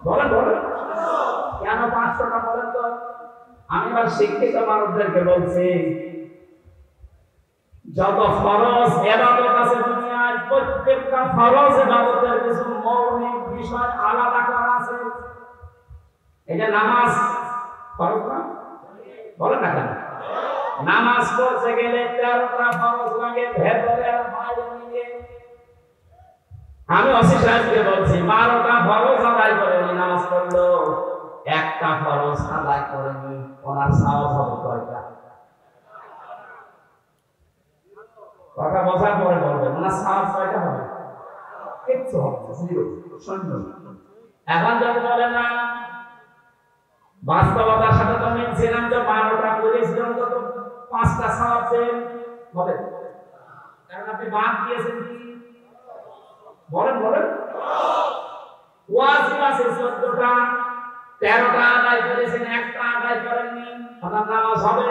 বলেন বলেন? কেন 500টা বলেন তো? আমি আবার শিক্ষিত মানুষদেরকে বলছি, যত ফরজ ইবাদত আছে দুনিয়ায়, প্রত্যেকটা ফরজ ইবাদতের কিছু মৌলিক বিষয় আলাদা করা আছে। এই যে নামাজ ফরজ না, বলেন না কেন? নামাজ পড়তে গেলে 13টা ফরজ লাগে, ভেতরে আর বাইরে মিলে। আমি ওসি সাহেবকে বলছি 12টা ফরজ আদায় করে উনি নামাজ পড়লো, একটা ফরজ আদায় করেনি, ওনার সওয়াব হবে কয়টা? কথা বোঝার পরে বলবেন ওনার সওয়াব কয়টা হবে? কিচ্ছু হবে না, জিরো, শূন্য। এখন যদি বলে না, বাস্তবতার সাথে তো মিলছিলাম যে 12টা করেছিলাম, তো 5টা সওয়াব পেয়ে হবে, কারণ আপনি বাদ দিয়েছেন কি? বলেন বলেন। ওয়াজিব আছে 14টা, 13টা আদায় করেছেন, একটা আদায় করেননি, আপনার নামাজ হবে?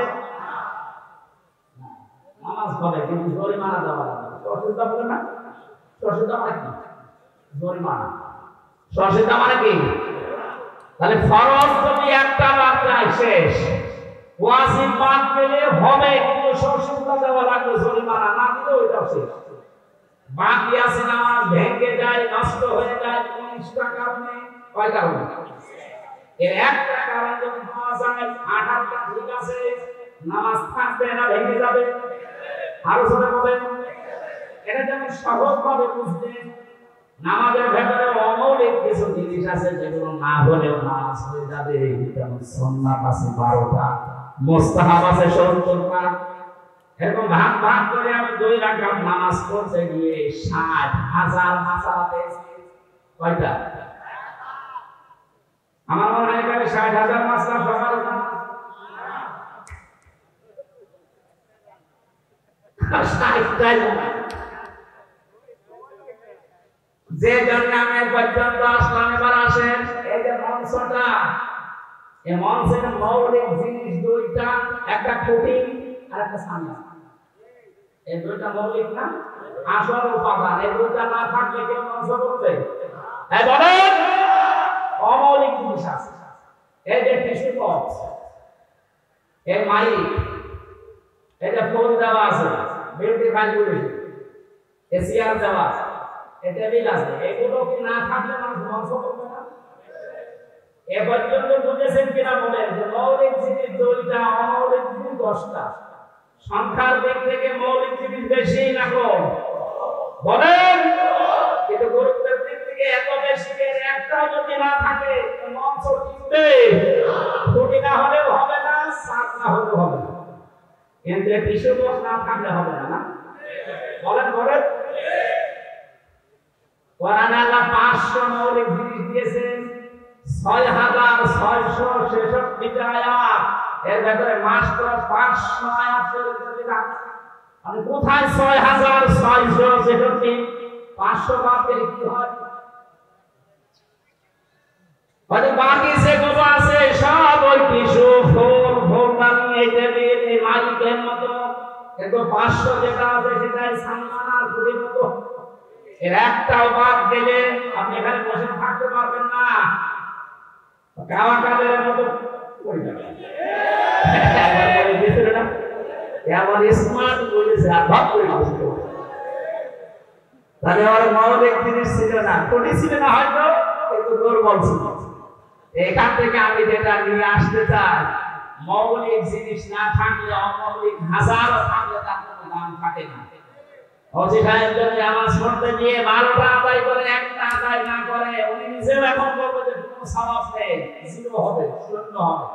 নামাজ হবে, কিন্তু জরিমানা দেওয়া লাগবে। সশিদা বলে না? সশিদা মানে কি? জরিমানা। সশিদা মানে কি? তাহলে ফরজ যদি একটা বাদ যায় শেষ, ওয়াজিব বাদ পেলে হবে, কিন্তু সশিদা দেওয়া লাগবে, জরিমানা না দিলে ওইটাও শেষ। বাকি আছে নামাজ ভেঙে যায়, নষ্ট হয়ে যায় 19টা কারণে। কয় কারণে? এর একটা কারণ যদি পাওয়া যায়, 18টা ঠিক আছে, নামাজ থাকবে না, ভেঙে যাবে। আরো জোরে বলেন। এটা যেমন সহজভাবে বুঝবেন, নামাজের ভেতরে অমৌলিক কিছু জিনিস আছে যেগুলো না হলেও নামাজ হয়ে যাবে। যেমন সুন্নাত আছে 12টা, মুস্তাহাব আছে 70টা। এরকম ভাগ ভাগ করে আমি 2 রাকাত নামাজ পড়তে গিয়ে 60,000 মাসালা পেয়েছি। কয়টা? আমার মনে হয় এখানে 60,000 মাসালা সবার না, যে জন্য আমি পর্যন্ত আসলাম। এবার আসেন, এই যে মঞ্চটা, এই মঞ্চের মৌলিক জিনিস 2টা, একটা খুঁটি আর একটা সামনে। এই 2টা মৌলিক না, আসল উপাদান। এই 2টা না থাকলে কেউ মঞ্চ করবে? এই বলেন, অমৌলিক জিনিস আছে। এই যে টিস্যু বক্স, এই মাইক, এই যে ফোন দেওয়া আছে, বিউটি ফাইল, এসিআর দেওয়া আছে, টেবিল আছে, এগুলো কি না থাকলে মানুষ ধ্বংস করবে না? এ পর্যন্ত বুঝেছেন কিনা বলেন যে মৌলিক জিনিস 2টা, অমৌলিক জিনিস 10টা। সংখ্যার দিক থেকে মৌলিক জিনিস বেশি না কম বলেন? কিন্তু গুরুত্বের দিক থেকে এত বেশি যে একটাও যদি না থাকে মঞ্চ টিকবে, খুঁটি না হলেও হবে না, সাত না হলেও হবে না, কিন্তু কিছু দোষ না থাকলে হবে না। না বলেন বলেন? কোরআনে আল্লাহ 500 মৌলিক জিনিস দিয়েছেন, 6666 আয়াত, এর ভেতরে মাত্র 500 আয়াত চলে বিধান। মানে কোথায় 6666? 500 বাদ দিলে কি হয়? মানে বাকি যেগুলো আছে সব ওই কিছু ফোন বানিয়ে টেবিল এই মালিকের মতো, কিন্তু 500 যেটা আছে সেটাই সালমান আর খুঁটির মতো। এর একটাও বাদ গেলে আপনি এখানে বসে থাকতে পারবেন না, কাওয়া কাদের মতো পড়ে যাবেন। একবার বলে দিয়েছিল না, এবার স্মার্ট বলেছে আর ভাব করে বসে। তাহলে ওর মৌলিক জিনিস ছিল না, কোটি ছিল না হয়তো, কিন্তু দুর্বল ছিল। এখান থেকে আমি যেটা নিয়ে আসতে চাই, মৌলিক জিনিস না থাকলে অমৌলিক হাজারও থাকলে তার কোনো দাম থাকে না। ওসি সাহেব যদি নামাজ পড়তে গিয়ে 12টা আদায় করে একটা আদায় না করে, উনি নিজেও এখন বলবে যে কোনো সওয়াব নেই, জিরো হবে, শূন্য হবে।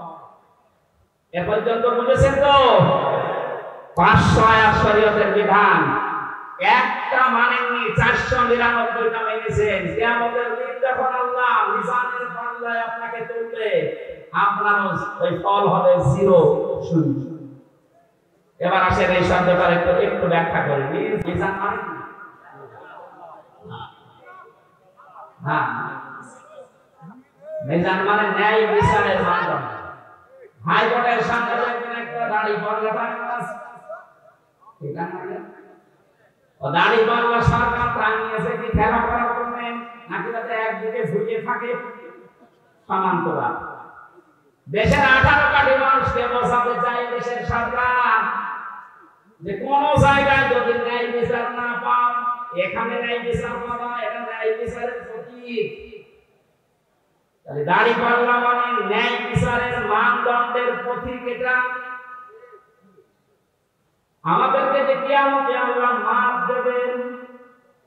এ পর্যন্ত বুঝেছেন তো? 500 আয়াত শরীয়তের বিধান, একটা মানেননি, 499টা মেনেছেন। কিয়ামতের দিন যখন আল্লাহ মিজানের পাল্লায় আপনাকে তুলবে, আপনার ওই ফল হবে জিরো, শূন্য। এবার আসেন এই শব্দটার একটু ব্যাখ্যা করি। মিজান মানে কি? হ্যাঁ, মিজান মানে ন্যায় বিচারের মানদণ্ড। হাইকোর্টের সামনে দেখবেন একটা দাড়ি পাল্লা আছে, ঠিক আছে? ও দাড়ি পাল্লা সরকার টানিয়েছে কি খেলা করার জন্য, নাকি যাতে একদিকে ঝুঁকে থাকে সমান্তরাল? দেশের 18 কোটি মানুষকে বোঝাতে চাই দেশের সরকার যে কোন জায়গায় যদি ন্যায় বিচার না পাও, এখানে ন্যায় বিচার পাবা, এটা ন্যায় বিচারের প্রতীক। তাহলে দাড়ি পাল্লা মানে ন্যায় বিচারের মানদণ্ডের প্রতীক। এটা আমাদেরকে যে কিয়ামতে আল্লাহ মাপ দেবেন,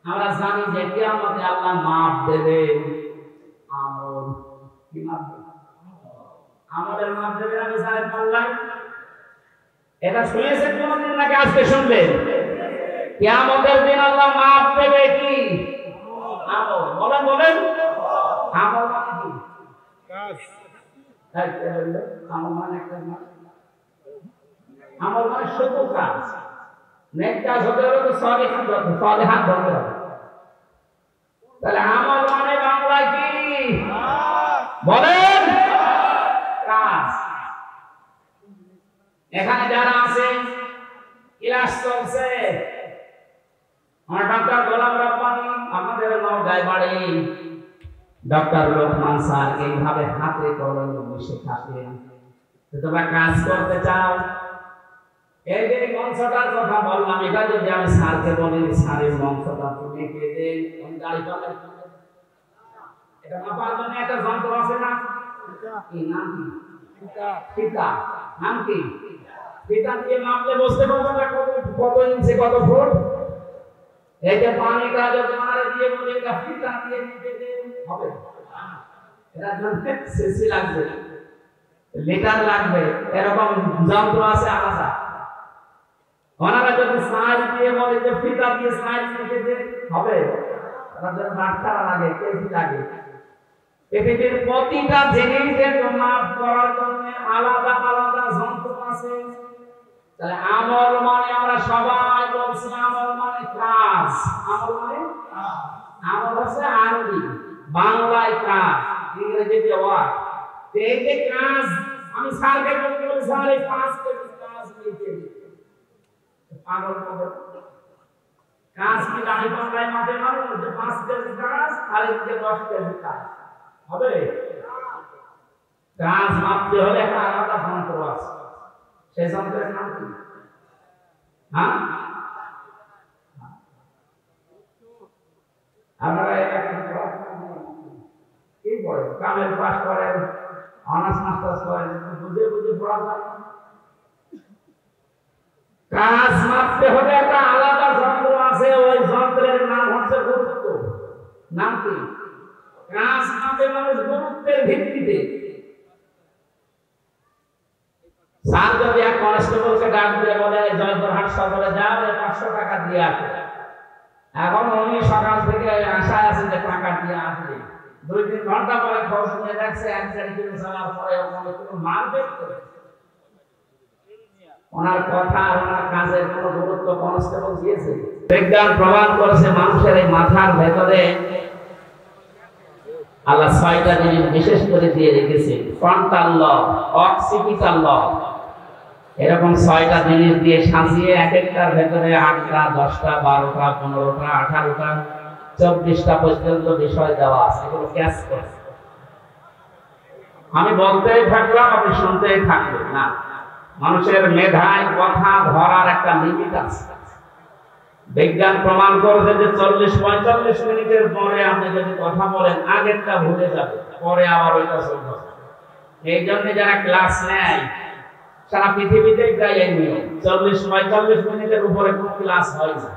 আমরা জানি যে কিয়ামতে আল্লাহ মাপ দেবেন আমল। কি মাপ দেবেন? আমাদের মাপ দেবেন আমি বিচারের পাল্লায়। এটা শুনেছেন কোনদিন নাকি আজকে শুনবেন? কিয়ামতের দিন আল্লাহ মাপ দেবে কি? আমল। বলেন বলেন? আমল মানে কি? কাজ। আমল মানে একটা আমল মানে শুভ কাজ। নেক কাজ হতে হলে তো সলিহাত বলতে হবে। তাহলে আমল মানে বাংলায় কি বলেন? কাজ। এখানে যারা আছে ক্লাস চলছে, আমার ডক্টর গোলাম রব্বানী, আমাদের নওগাঁয় বাড়ি, ডক্টর লোকমান স্যার এইভাবে হাতে কলমে বসে থাকেন। তোমরা কাজ করতে চাও, এই যে মঞ্চটার কথা বললাম, এটা যদি আমি স্যারকে বলি স্যারের মঞ্চটা তুমি এঁকে দেন, আমি দাড়ি পাল্লা এটা মাপার জন্য একটা যন্ত্র আছে না? কি নাম? কি ফিতা। নাম কি? ফিতা দিয়ে মাপলে বুঝতে পারবে না কত ইঞ্চি কত ফুট। এই যে পানিটা যদি মারে দিয়ে বলি এটা ফিতা দিয়ে মেপে দেন, হবে? এটার জন্য সিসি লাগবে, লিটার লাগবে, এরকম যন্ত্র আছে আলাদা। ওনারা যদি সাইজ দিয়ে বলে যে ফিতা দিয়ে সাইজ মেপে দেন, হবে? তার জন্য মাত্রা লাগে, কেজি লাগে। পৃথিবীর প্রতিটা জিনিসের মাপ করার জন্য আলাদা আলাদা যন্ত্র আছে। তাহলে আমল মানে আমরা সবাই বলছি আমল মানে কাজ। আমল মানে আমল হচ্ছে আরবি, বাংলায় কাজ, ইংরেজিতে ওয়ার্ক। এই যে কাজ, আমি স্যারকে বলতে বলি স্যার এই 5 কেজি কাজ নিতে পাগল পাগল। কাজ কি দাঁড়ি পাল্লায় মাঠে মানে 5 কেজি কাজ আর এদিকে 10 কেজি কাজ হবে? কাজ মাপতে হলে একটা আলাদা যন্ত্র আছে, সেই যন্ত্রের নাম কি? হ্যাঁ, কামের পাস করেন, অনার্স মাস্টার্স করেন, বুঝে বুঝে পড়া যায়। কাজ মাপতে হলে একটা আলাদা যন্ত্র আছে, ওই যন্ত্রের নাম হচ্ছে গুরুত্ব। নাম কি? কাজ মাপে মানুষ গুরুত্বের ভিত্তিতে। স্যার যদি এক কনস্টেবলকে ডাক দিয়ে বলে জয়পুরহাট শহরে যাও, 500 টাকা দিয়ে আসবে, এখন উনি সকাল থেকে আশায় আছে যে টাকা দিয়ে আসবে, 2-3 ঘন্টা পরে খোঁজ নিয়ে দেখছে 1-4 কিলো যাওয়ার পরে ওখানে কোনো মারবে। ওনার কথা আর ওনার কাজের কোনো গুরুত্ব কনস্টেবল দিয়েছে? বিজ্ঞান প্রমাণ করেছে মানুষের এই মাথার ভেতরে আল্লাহ 6টা জিনিস বিশেষ করে দিয়ে রেখেছে। ফ্রন্টাল লব, অক্সিপিটাল লব, এরকম 6টা জিনিস দিয়ে সাজিয়ে এক একটার ভেতরে 8টা, 10টা, 12টা, 15টা, 18টা, 24টা পর্যন্ত বিষয় দেওয়া আছে। এগুলো ক্যাচ করে আমি বলতেই থাকলাম, আপনি শুনতেই থাকবেন না। মানুষের মেধায় কথা ধরার একটা লিমিট আছে। বিজ্ঞান প্রমাণ করেছে যে 40-45 মিনিটের পরে আপনি যদি কথা বলেন, আগেরটা ভুলে যাবে, পরে আবার ওইটা চলবে। এই জন্য যারা ক্লাস নেয় সারা পৃথিবীতে প্রায় এই নিয়ম, 40-45 মিনিটের উপরে কোনো ক্লাস হয় না।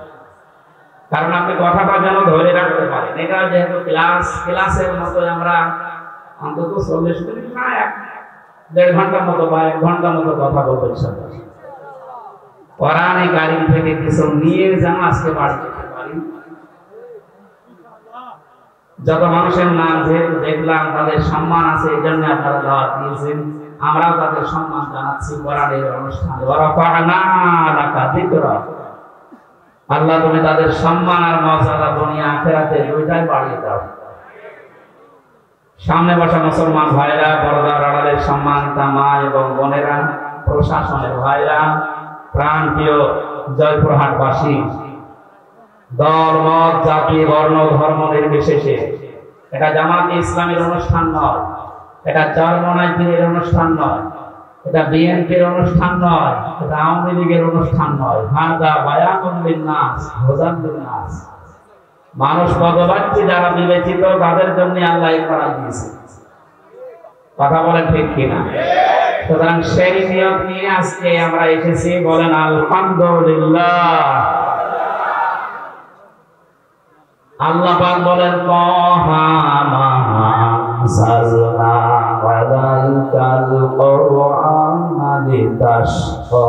কারণ আপনি কথাটা যেন ধরে রাখতে পারেন। এটা যেহেতু ক্লাসের মতো আমরা অন্তত 40 মিনিট না, 1.5 ঘন্টার মতো বা 1 ঘন্টার মতো কথা বলতে চাই। কোরআনে কারীম থেকে কিছু নিয়ে যেন আজকে বাড়ি যেতে পারি। যত মানুষের নাম দেখলাম তাদের সম্মান আছে, এই জন্য আপনারা দাওয়াত দিয়েছেন, আমরাও তাদের সম্মান জানাচ্ছি কোরআনের অনুষ্ঠানে। ওয়ারাফা'না লাকা যিকরা, আল্লাহ তুমি তাদের সম্মান আর মর্যাদা দুনিয়া আখিরাতে দুইটাই বাড়িয়ে দাও। সামনে বসা মুসলমান ভাইরা, পর্দার আড়ালের সম্মানিতা মা এবং বোনেরা, প্রশাসনের ভাইরা, প্রাণপ্রিয় জয়পুরহাটবাসী, দল মত জাতি বর্ণ ধর্ম নির্বিশেষে, এটা জামাতে ইসলামের অনুষ্ঠান নয়, এটা চরমনাইয়ের অনুষ্ঠান নয়, এটা বিএনপির অনুষ্ঠান নয়, এটা আওয়ামী লীগের অনুষ্ঠান নয়। হাদা বায়ানুল লিন্নাস হুদান লিন্নাস, মানুষ পদবাচ্য যারা বিবেচিত তাদের জন্য আল্লাহ এই করা দিয়েছে। কথা বলেন ঠিক কিনা? সুতরাং সেই নিয়ম নিয়ে আজকে আমরা এসেছি। বলেন আলহামদুলিল্লাহ। আল্লাহ পাক বলেন তাহা মা আনজালনা আলাইকাল কুরআনা লিতাশকা,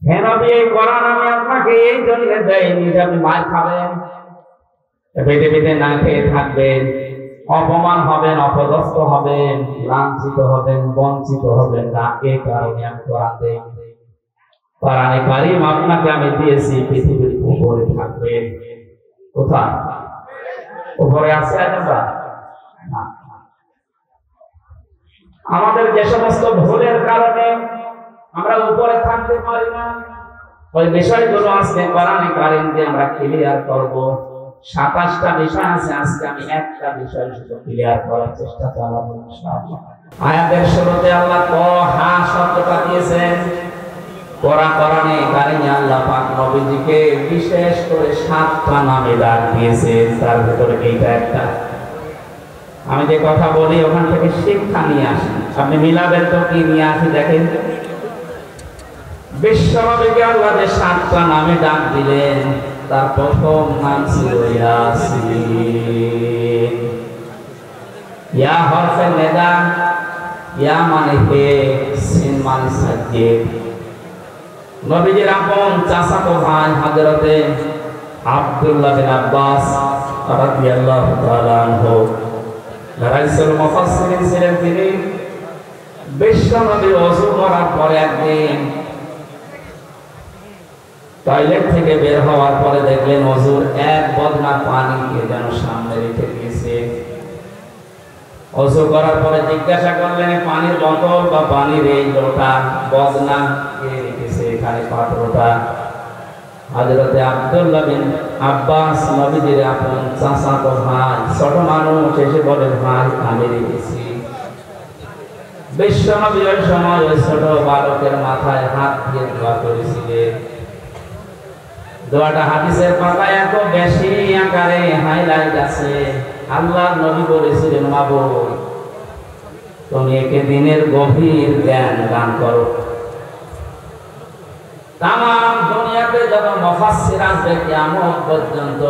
হে নবী এই কোরআন আমি আপনাকে এই জন্য দেইনি যে আপনি মার খাবেন, পৃথিবীতে না খেয়ে থাকবেন, অপমান হবেন, অপদস্থ হবেন, লাঞ্ছিত হবেন, বঞ্চিত হবেন না, এই কারণে আমি কোরআন দেই। কোরআনে কারীম আপনাকে আমি দিয়েছি পৃথিবীর উপরে থাকবেন। কোথায়? উপরে আছে আমরা না। আমাদের যে সমস্ত ভুলের কারণে আমরা উপরে থাকতে পারি না, ওই বিষয়গুলো আজকে কোরআনে কারীম দিয়ে আমরা ক্লিয়ার করব। 27টা বিষয় আছে, আজকে আমি একটা বিষয় শুধু ক্লিয়ার করার চেষ্টা চালাবো ইনশাআল্লাহ। আয়াতের শুরুতে আল্লাহ তাহা শব্দটা দিয়েছেন। কোরআনে কারীমে আল্লাহ পাক নবীজিকে বিশেষ করে 7টা নামে ডাক দিয়েছেন, তার ভিতরে এইটা একটা। আমি যে কথা বলি ওখান থেকে শিক্ষা নিয়ে আসি, আপনি মিলাবেন তো কি নিয়ে আসি দেখেন। বিশ্বনবীকে আল্লাহ যে 7টা নামে ডাক দিলেন, তার প্রথম নাম ছিল ইয়াসিন। ইয়া হরফে নেদা, ইয়া মানে হে, সিন মানে সাজ্জিদ। নবীজির আপন চাচাতো ভাই হযরতে আব্দুল্লাহ বিন আব্বাস রাদিয়াল্লাহু তাআলা আনহু রাইসুল মুফাসসিরিন ছিলেন তিনি। বিশ্বনবী ওযু করার পরে একদিন টয়লেট থেকে বের হওয়ার পরে দেখলেন ওযুর এক বদনা পানিকে যেন সামনে রেখে দিয়েছে। ওযু করার পরে জিজ্ঞাসা করলেন পানির বোতল বা পানির এই লোটা বদনা কে রেখেছে এখানে পাত্রটা? হযরতে আব্দুল্লাহ বিন আব্বাস নবীজির আপন চাচাতো ভাই, ছোট মানুষ, এসে বলে ভাই আমি রেখেছি। বিশ্বনবী ওই সময় ওই ছোট বালকের মাথায় হাত দিয়ে দোয়া করেছিলেন। দোয়াটা হাদিসের পাতায় এত বেশি আকারে হাইলাইট আছে। আল্লাহর নবী বলেছিলেন, মাবুদ তুমি একে দিনের গভীর জ্ঞান দান করো। তামাম দুনিয়াতে যত মুফাসসির আছে কিয়ামত পর্যন্ত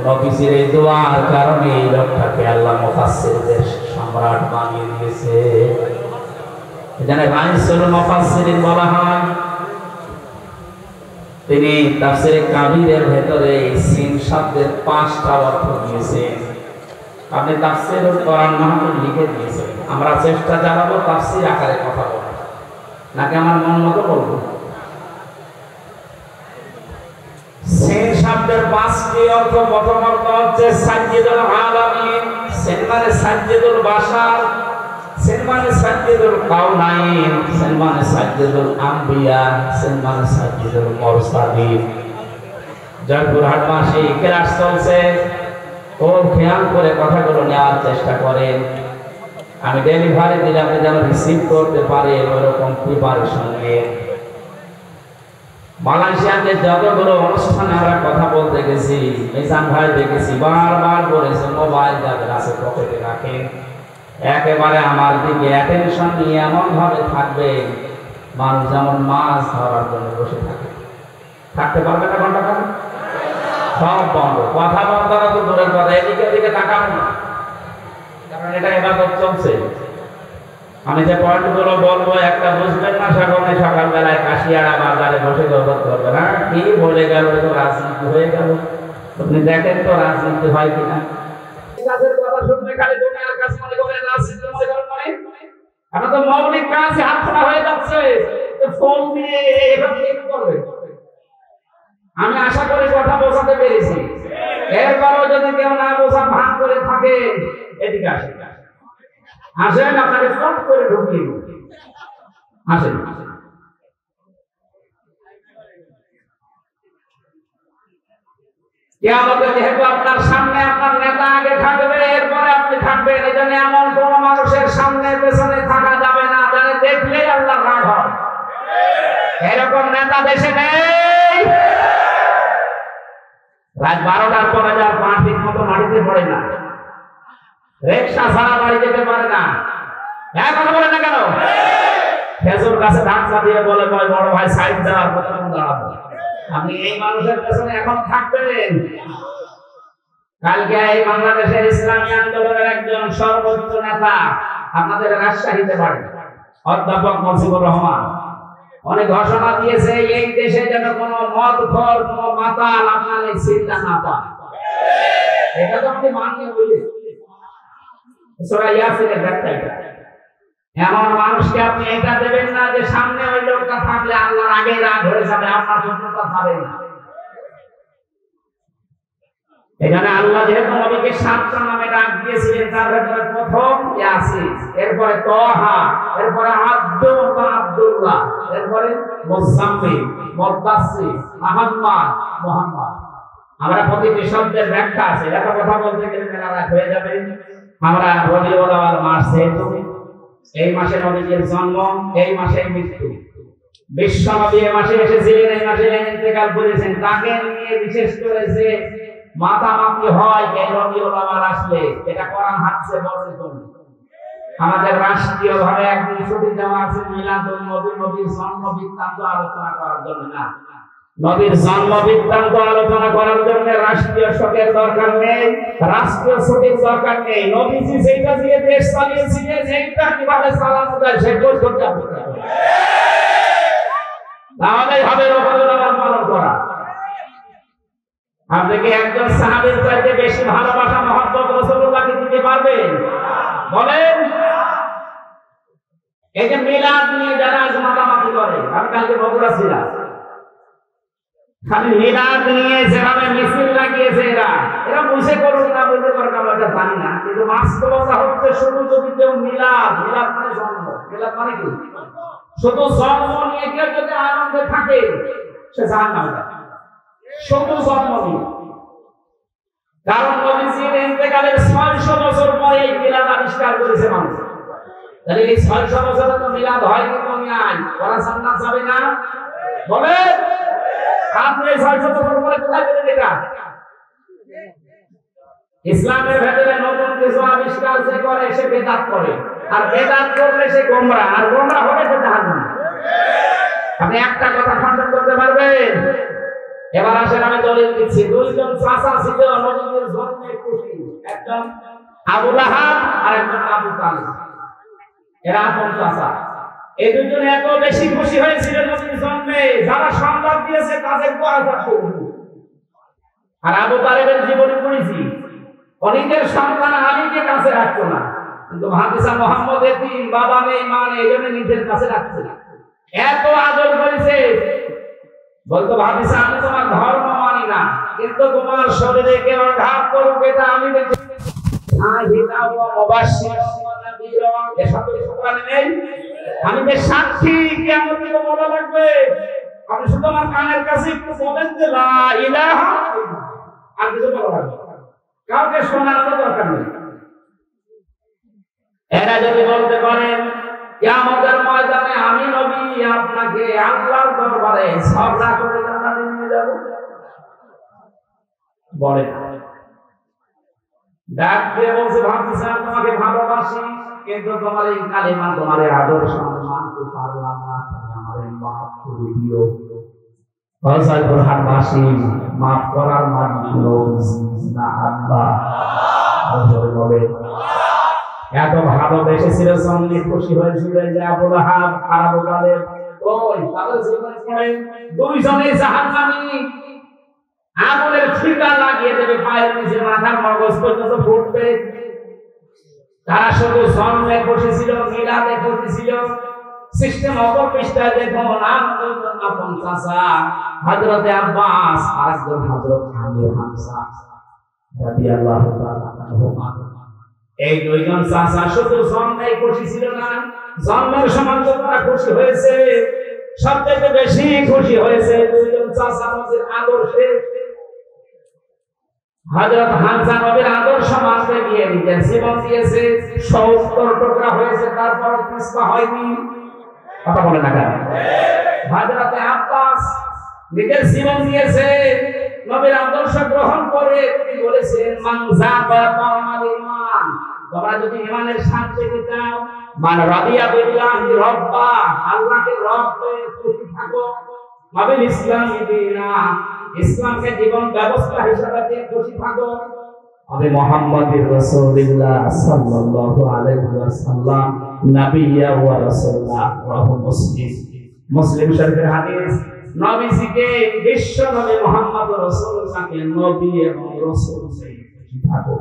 নবীজির এই দোয়ার কারণে এই লোকটাকে আল্লাহ মুফাসসিরদের সম্রাট বানিয়ে দিয়েছে। এখানে রাইসুল মুফাসসিরিন বলা হয়। তিনি তাফসীরে কাবীরের ভেতরে সিন শব্দের 5টা অর্থ দিয়েছেন। আপনি তাফসীরুল কোরআন মাহফিল লিখে দিয়েছেন। আমরা চেষ্টা চালাবো তাফসীর আকারে কথা বলা, নাকি আমার মন মতো বলবো। সিন শব্দের 5টি অর্থ। প্রথম অর্থ হচ্ছে সাজ্জিদুল আলামিন, সিন মানে সাজ্জিদুল বাশার, সিন মানে সাজ্জিদুল কাউনাইন, সিন মানে সাজ্জিদুল আম্বিয়া, সিন মানে সাজ্জিদুল মুরসালিন। জয়পুরহাট মাসে ক্লাস চলছে, ও খেয়াল করে কথাগুলো নেওয়ার চেষ্টা করেন। আমি ডেলিভারি দিলে আপনি যেন রিসিভ করতে পারেন ওরকম প্রিপারেশন নিয়ে। মালয়েশিয়াতে যতগুলো অনুষ্ঠানে আমরা কথা বলতে গেছি, মিজান ভাই দেখেছি বারবার বলেছে মোবাইল যাদের আছে পকেটে রাখেন, একেবারে আমার দিকে অ্যাটেনশন নিয়ে এমন ভাবে থাকবে মানুষ যেমন মাছ ধরার জন্য বসে থাকে। থাকতে পারবে না ঘন্টা খান, সব বন্ধ, কথা বন্ধ করা তো দূরের কথা, এদিকে ওদিকে তাকাবো না, কারণ এটা ইবাদত চলছে। আমি যে পয়েন্টগুলো বলবো একটা বুঝবেন না, সকলে সকালবেলায় কাশিয়াড়া বাজারে বসে গল্প করবে না, কি বলে গেল, তো রাজনীতি হয়ে গেল। আপনি দেখেন তো রাজনীতি হয় কিনা। কাজের কথা শুনলে খালি দুনিয়ার কাজ মনে করেন, রাজনীতি মনে করেন। মানে এখন তো মৌলিক কাজে হাত ছাড়া হয়ে যাচ্ছে, ফোন দিয়ে এভাবে কি করবে। আমি আশা করি কথা বোঝাতে পেরেছি। এরপরও যদি কেউ না বোঝা ভান করে থাকে, এদিকে আসেন, আসেন আপনাকে ফোন করে ঢুকিয়ে আসেন। কিয়ামতে যেহেতু আপনার সামনে আপনার নেতা আগে থাকবে, এরপরে আপনি থাকবেন, এই জন্য এমন কোন মানুষের সামনে পেছনে থাকা যাবে না যারা দেখলেই আল্লাহ রাগ হয়। এরকম নেতা দেশে নেই। রাত 12টার পরে যার পা ঠিক মতো মাটিতে পড়ে না, রিকশা ছাড়া বাড়ি যেতে পারে না, এখন বলে না কেন খেজুর গাছে ধাক্কা দিয়ে বলে বড় ভাই সাইড দেওয়ার কথা দাঁড়াবো। আপনি এই মানুষের পেছনে এখন থাকবেন। কালকে এই বাংলাদেশের ইসলামী আন্দোলনের একজন সর্বোচ্চ নেতা আপনাদের রাজশাহীতে বাড়ি, অধ্যাপক মুজিবুর রহমান, অনেক ঘোষণা দিয়েছে এই দেশে যেন কোন মদখোর কোন মাতাল আপনার এই চিন্তা না পায়। এটা তো আপনি মানিয়ে বলি সূরা ইয়াসিনের ব্যাখ্যা। এমন মানুষকে আপনি এটা দেবেন না যে সামনে ওই লোকটা থাকলে আল্লাহর আগে রাগ হয়ে যাবে, আপনার শত্রুতা ছাড়ে না। এখানে আল্লাহ যেহেতু নবীকে 7টা নামে ডাক দিয়েছিলেন, তার ভেতরে প্রথম ইয়াসিন, এরপরে তাহা, এরপরে আব্দুল বা আব্দুল্লাহ, এরপরে মুজাম্মিল, মুদাসসির, আহমদ, মুহাম্মদ। আমরা প্রতিটি শব্দের ব্যাখ্যা আছে, এটা কথা বলতে গেলে মেলা রাত হয়ে যাবে। আমরা রবিউল আউয়াল মাস, যেহেতু এই মাসে নবীর জন্ম, এই মাসে মৃত্যু, বিশ্ব নবী এই মাসে এসেছিলেন, এই মাসে ইন্তেকাল করেছেন, তাকে নিয়ে বিশেষ করে যে মাতামাতি হয় এই রবিউল আউয়াল আসলে, এটা কোরআন হাদিসে বর্ণিত। আমাদের রাষ্ট্রীয় ভাবে একদিন ছুটি দেওয়া আছে মিলাদুন নবী, নবীর জন্ম বৃত্তান্ত আলোচনা করার জন্য না। নবীর জন্ম বৃত্তান্ত আলোচনা করার জন্য রাষ্ট্রীয় শোকের দরকার নেই, রাষ্ট্রীয় ছুটির দরকার নেই। নবীজি যেটা দিয়ে দেশ চালিয়েছিলেন, সেইটা কিভাবে চালানো যায় সেই পদ্ধতি আপনারা তাহলেই হবে রবিউল আউয়াল পালন করা। আপনি কি একজন সাহাবীর চাইতে বেশি ভালোবাসা মহব্বত রাসূলুল্লাহকে দিতে পারবেন? বলেন। এই যে মিলাদ নিয়ে যারা আজ মাতামাতি করে, আমি কালকে বগুড়া ছিলাম, খালি মিলাদ নিয়ে যেভাবে মিছিল লাগিয়েছে এরা বুঝে করুক না বুঝে করুক আমরা এটা জানি না, কিন্তু বাস্তবতা হচ্ছে শুধু যদি কেউ মিলাদ মানে জন্ম, মিলাদ মানে কি শুধু জন্ম নিয়ে কেউ যদি আনন্দে থাকে সে জাহান্নামে যাবে, শুধু জন্ম নিয়ে। কারণ নবীজির ইন্তেকালের 600 বছর পরে এই মিলাদ আবিষ্কার করেছে মানুষ। তাহলে এই 600 বছরে তো মিলাদ হয়নি, তুমি আই ওরা জান্নাত যাবে না? বলে আপনি 600 বছর পরে কোথায় পেলেন এটা? ইসলামের ভেতরে নতুন কিছু আবিষ্কার সে করে, সে বেদাত করে, আর বেদাত করলে সে গোমরাহ, আর গোমরাহ হলে সে জাহান্নামী। আপনি একটা কথা খণ্ডন করতে পারবেন? এবার আসেন আমি দলিল দিচ্ছি। দুইজন চাচা ছিল নবীর জন্মে খুশি, একজন আবু লাহাব আর একজন আবু তালিব। এরা আপন চাচা। এই দুজন এত বেশি খুশি হয়েছিল নবীর জন্মে, যারা সংবাদ দিয়েছে তাদের পরাজয় করবে। আর আবু তালিবের জীবনে পড়েছি, অনেকের সন্তান আলীকে কাছে রাখতো না, কিন্তু ভাতিজা মুহাম্মদ এতিম, বাবা নেই মা নেই, এই জন্য নিজের কাছে রাখছে না। এত আদর করেছে, বলতো ভাতিজা আমি তোমার ধর্ম মানি না, কিন্তু তোমার শরীরে কেউ আঘাত করুক এটা আমি দেখি। আমি যে সাক্ষী, কিয়ামত দিবস বলা লাগবে। আপনি শুধু আমার কানের কাছে একটু বলেন যে লা ইলাহা, আর কিছু বলা লাগবে, কাউকে শোনার দরকার নেই। এরা যদি বলতে পারেন কিয়ামতের ময়দানে আমি নবী আপনাকে আল্লাহর দরবারে সওদা করে জান্নাতে নিয়ে যাব, বলে ডাক দিয়ে বলছে ভাবতেছেন তোমাকে ভালোবাসি, কিন্তু তোমার এই কালিমা, তোমার এই আদর্শ আমি মানতে পারলাম না, তুমি আমারে মাফ করে দিও। ফয়সাল কোরআনবাসী মাফ করার মালিক না আল্লাহ। বলে এত ভালোবেসেছিল, সঙ্গে খুশি হয়েছিল যে আবু লাহাব আর আবু তালেব, ওই তাদের জীবনে পড়ে দুইজনে জাহান্নামী। আগুনের ছিটা লাগিয়ে দেবে পায়ের নিচে, মাথার মগজ পর্যন্ত ফুটবে। তারা শুধু জন্মে খুশি ছিল, মিলাদে খুশি ছিল। সিস্টেম অপর পৃষ্ঠায় দেখুন, আপন চাচা হযরতে আব্বাস আর একজন হযরত আমির হামজা রাদিয়াল্লাহু তাআলা আনহুমা। এই দুইজন চাচা শুধু জন্মে খুশি ছিল না, জন্মের সময় তো তারা খুশি হয়েছে, সবচেয়ে বেশি খুশি হয়েছে দুইজন চাচা নবীর আদর্শে। হযরত হামজা নবীর আদর্শ মানতে গিয়ে নিজের জীবন দিয়েছে, 70 টুকরা হয়েছে, তারপর পিছপা হয়নি। কথা বলে না কেন? হযরতে আব্বাস নিজের জীবন দিয়েছে, নবীর আদর্শ গ্রহণ করে তিনি বলেছেন মান যাবা তামাল ঈমান, তোমরা যদি ঈমানের স্বাদ পেতে চাও, মান রাদিয়া বিল্লাহি রাব্বা, আল্লাহকে রব করে খুশি থাকো, নবীর ইসলাম দিনা, ইসলামকে জীবন ব্যবস্থা হিসেবে দিয়ে খুশি থাকো, আমি মুহাম্মাদুর রাসূলুল্লাহ সাল্লাল্লাহু আলাইহি ওয়াসাল্লাম নবিয়্যা ওয়া রাসূলা, রাহু মুসলিম। মুসলিম শরীফের হাদিস, নবীজিকে বিশ্ব নবী মুহাম্মদুর রাসূলুল্লাহকে নবী এবং রাসূল খুশি থাকো।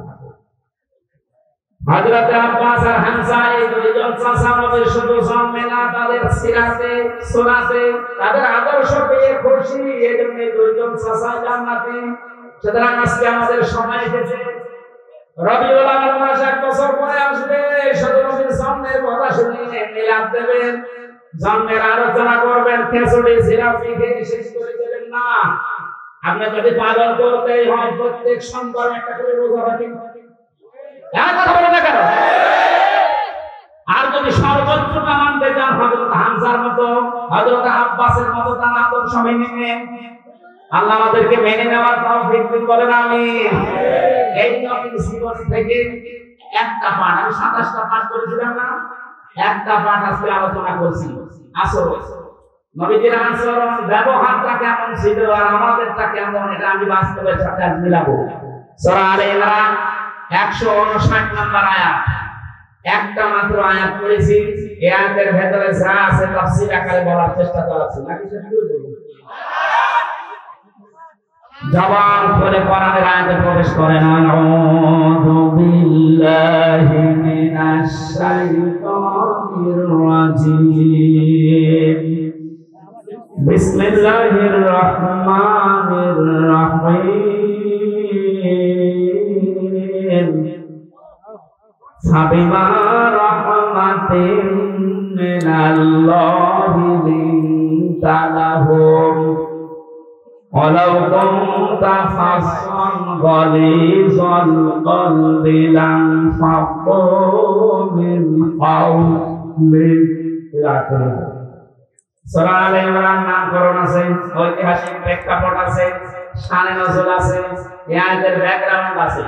হযরত আব্বাস আর হামজা এই দুইজন চাচা নবীর শুধু জন্মে না, তাদের সিরাতে সুন্নাতে তাদের আদর্শ পেয়ে খুশি, এজন্য দুইজন চাচা জান্নাতে। সুতরাং আজকে আমাদের সময় এসেছে, রবিউল আউয়াল মাস 1 বছর পরে আসবে, শুধু নবীর জন্মের কথা শুনে মিলাদ দেবেন, জন্মের আলোচনা করবেন, খেজুরি জিলাপি খেয়ে শেষ করে দেবেন না। আপনি যদি পালন করতেই হয় প্রত্যেক সোমবার একটা করে রোজা রাখেন, কথা বলে না কেন? আর যদি সর্বোচ্চটা মানতে চান হযরত হামজার মতো, হযরত আব্বাসের মতো তার আদর্শ মেনে নেন, আল্লাহ আমাদেরকে মেনে নেওয়ার তৌফিক দিন, বলেন আমিন। এই নবীর জীবন থেকে একটা পাঠ, আমি 27টা পাঠ করেছিলাম না, একটা পাঠ আজকে আলোচনা করছি। আসল নবীজির আচরণ ব্যবহারটা কেমন ছিল আর আমাদেরটা কেমন, এটা আমি বাস্তবের সাথে আজ মিলাবো। সূরা আলে ইমরান 159 নম্বর আয়াত, একটা মাত্র আয়াত পড়েছি। এই আয়াতের ভেতরে যা আছে তাফসীর আকারে বলার চেষ্টা করেছি, নাকি সেটা বলবো? জবান খুলে কোরআনের আয়াতে প্রবেশ করেন। আউযু বিল্লাহি মিনাশ শাইতানির রাজীম, বিসমিল্লাহির রহমানির রহিম। ফাবিমা রাহমাতিন মিনাল্লাহি লিনতা লাহুম ওয়ালাউ কুনতা ফাসসান গালিযাল কলবি লানফাদ্দু মিন হাওলিক। সূরা আলে ইমরান নামকরণ আছে, ঐতিহাসিক প্রেক্ষাপট আছে, শানে নজুল আছে, এই আয়াতের ব্যাকগ্রাউন্ড আছে।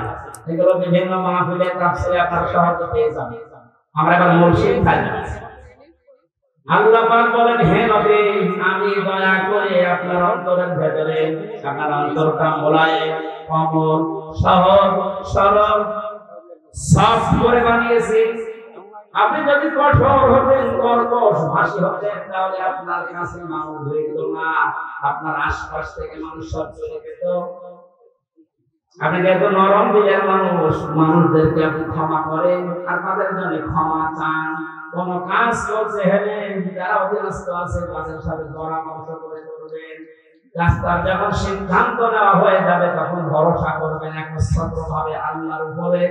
এগুলো বিভিন্ন মাহফিলে তাফসীরে আপনারা সহজে পেয়ে যাবেন। আমরা এবার মূল শিক্ষায় যাচ্ছি। আল্লাহ পাক বলেন, হে নবী, আমি দয়া করে আপনার অন্তরের ভেতরে আপনার অন্তরটা মোলায়েম, কোমল, সহজ, সরল, সফট করে বানিয়েছি। আপনি যদি কঠোর হতেন, কর্কশভাষী হতেন, তাহলে আপনার কাছে মানুষ হইত না, আপনার আশপাশ থেকে মানুষ সব চলে যেত। আপনি যেহেতু নরম দিলের মানুষ, মানুষদেরকে আপনি ক্ষমা করেন আর তাদের জন্য ক্ষমা চান। কোন কাজ করতে হলে যারা অধীনস্থ আছে তাদের সাথে পরামর্শ করে করবেন। রাস্তার যখন সিদ্ধান্ত নেওয়া হয়ে যাবে তখন ভরসা করবেন একচ্ছত্রভাবে আল্লাহর উপরে।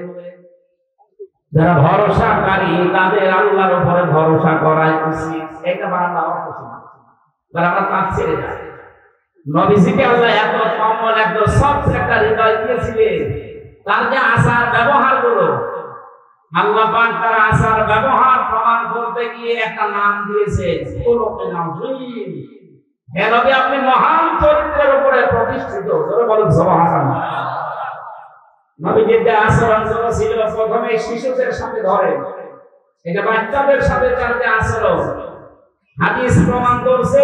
যারা ভরসাকারী তাদের আল্লাহর উপরে ভরসা করাই উচিত। এটা বাংলা অর্থ শোনা, তারা আমরা তাফসীরে যাই। নবীজিকে আল্লাহ এত কমল, এত সফট একটা হৃদয় দিয়েছিলেন, তার যে আচার ব্যবহার গুলো আল্লাহ পাক তার আচার ব্যবহার প্রমাণ করতে গিয়ে একটা নাম দিয়েছে খুলুকুল আযীম। হে নবী, আপনি মহান চরিত্রের উপরে প্রতিষ্ঠিত। জোরে বলুন সুবহানাল্লাহ। নবীজির যে আচরণ ছিল, প্রথমে শিশুদের সাথে ধরে, এটা বাচ্চাদের সাথে তার যে আচরণ, হাদিস প্রমাণ করছে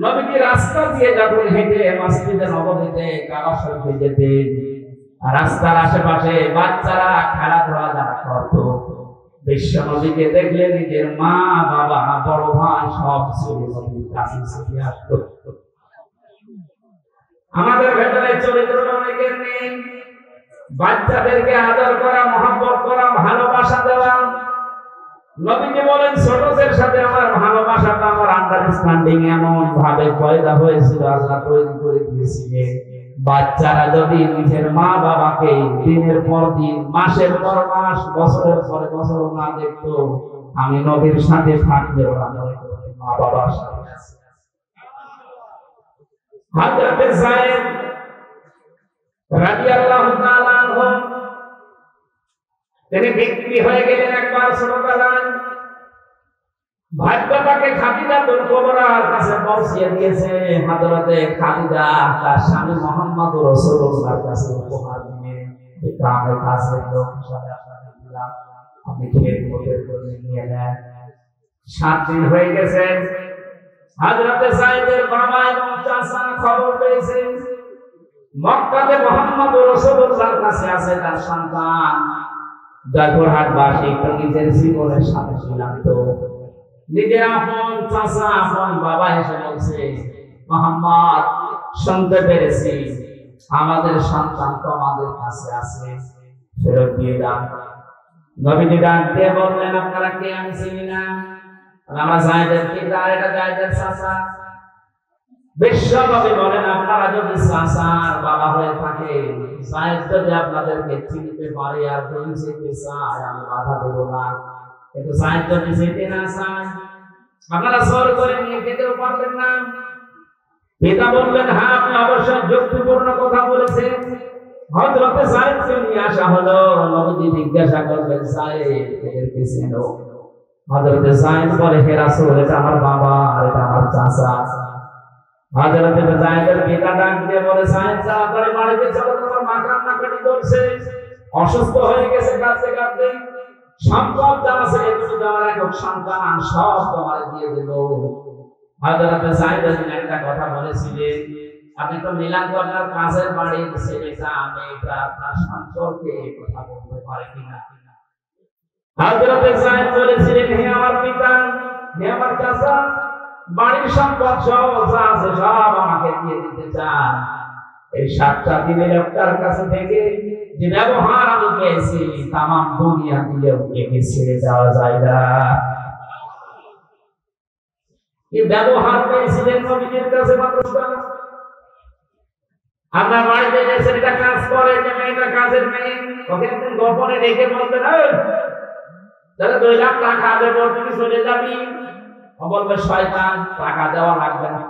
নবীজি রাস্তা দিয়ে যখন হেঁটে মসজিদে নববীতে কাবা শরীফে যেতেন, রাস্তার আশেপাশে বাচ্চারা খেলাধুলা যারা করত, বিশ্ব নবীকে দেখলে নিজের মা, বাবা, বড় ভাই সব ছেলে নবীর কাছে ছুটে আসতো। আমাদের ভেতরে চরিত্র অনেকের নেই। বাচ্চাদেরকে আদর করা, মহব্বত করা, ভালোবাসা দেওয়া। নবীজি বলেন, ছোটদের সাথে আমার ভালোবাসাটা, আমার আন্ডারস্ট্যান্ডিং এমন ভাবে পয়দা হয়েছিল, আল্লাহ তৈরি করে দিয়েছিলেন। বাচ্চারা যদি নিজের মা বাবাকে দিনের পর দিন, মাসের পর মাস, বছরের পরে বছর না দেখতো, আমি নবীর সাথে থাকলে ওরা মা বাবার সাথে আছে। হযরত যায়েদ রাদিয়াল্লাহু তাআলা আনহু তিনি বিক্রি হয়ে গেলেন একবার ছোটবেলায়। ভাগ্যটাকে খাদিজাতুল কুবরার কাছে পৌঁছিয়ে দিয়েছে। হযরতে খাদিজা তার স্বামী মুহাম্মদ রাসূলুল্লাহর কাছে উপহার দিলেন, এটা আমার কাছে লোক হিসাবে আপনাকে দিলাম, আপনি খেদমতের জন্য নিয়ে নেন। 7 দিন হয়ে গেছে। হযরতে যায়েদের বাবা এবং চাচা খবর পেয়েছেন মক্কাতে মুহাম্মদ রাসূলুল্লাহর কাছে আছে তার সন্তান। জয়পুরহাটবাসী একটু নিজের জীবনের সাথে সিদ্ধান্ত, নিজের আপন চাচা, আপন বাবা এসে বলছে, মুহাম্মদ, শুনতে পেরেছি আমাদের সন্তান তোমাদের কাছে আছে, ফেরত দিয়ে দাও। নবীজি ডাক দিয়ে বললেন, আপনারা কে? আমি চিনি না। আমরা যায়েদের পিতা, এটা যায়েদের চাচা। বিশ্বনবী বলেন, আপনারা যদি চাচার বাবা হয়ে থাকে, যায়েদ যদি আপনাদেরকে চিনতে পারে আর পরিচিতি চায়, আমি বাধা দেব না। কিন্তু যায়েদ যদি যেতে না চায়, আপনারা জোর করে নিয়ে যেতেও পারবেন না। পিতা বললেন, হ্যাঁ, আপনি অবশ্যই যুক্তিপূর্ণ কথা বলেছেন। হযরত যায়েদকে নিয়ে আসা হলো। নবীজি জিজ্ঞাসা করলেন, যায়েদ এদেরকে চেনো? হযরত যায়েদ বলে, হে রাসূল, এটা আমার বাবা আর এটা আমার চাচা। হযরত যায়েদের পিতা ডাক দিয়ে বলে, যায়েদ, তাড়াতাড়ি বাড়িতে চলো, তোমার মা কান্নাকাটি করছে, অসুস্থ হয়ে গেছে কাঁদতে কাঁদতে। সম্পদ যা আছে এগুলো দেওয়ার একক সন্তান, সব তোমার দিয়ে দেব। হযরত যায়েদ একটা কথা বলেছিলেন, আপনি তো মিলান করার কাজের বাড়ির ছেলেটা, মেয়েটা, তার সম্পর্কে কথা বলতে পারে কিনা। হযরত যায়েদ বলেছিলেন, হে আমার পিতা, হে আমার চাচা, বাড়ির সম্পদ সব যা আছে সব আমাকে দিয়ে দিতে চান। এই 7টা দিনের আপনার কাছে থেকে যে ব্যবহার আমি পেয়েছি, তাম দুনিয়া দিলেও একে ছেড়ে যাওয়া যায় না। এই ব্যবহার পেয়েছিলেন নবীজির কাছে মানুষরা। আপনার বাড়িতে যে ছেলেটা কাজ করে, যে মেয়েটা কাজের মেয়ে, ওকে একদিন গোপনে রেখে বলবেন, তাহলে 2 লাখ টাকা দেবো, তুমি চলে যাবি। বলবে, শয়তান, টাকা দেওয়া লাগবে না।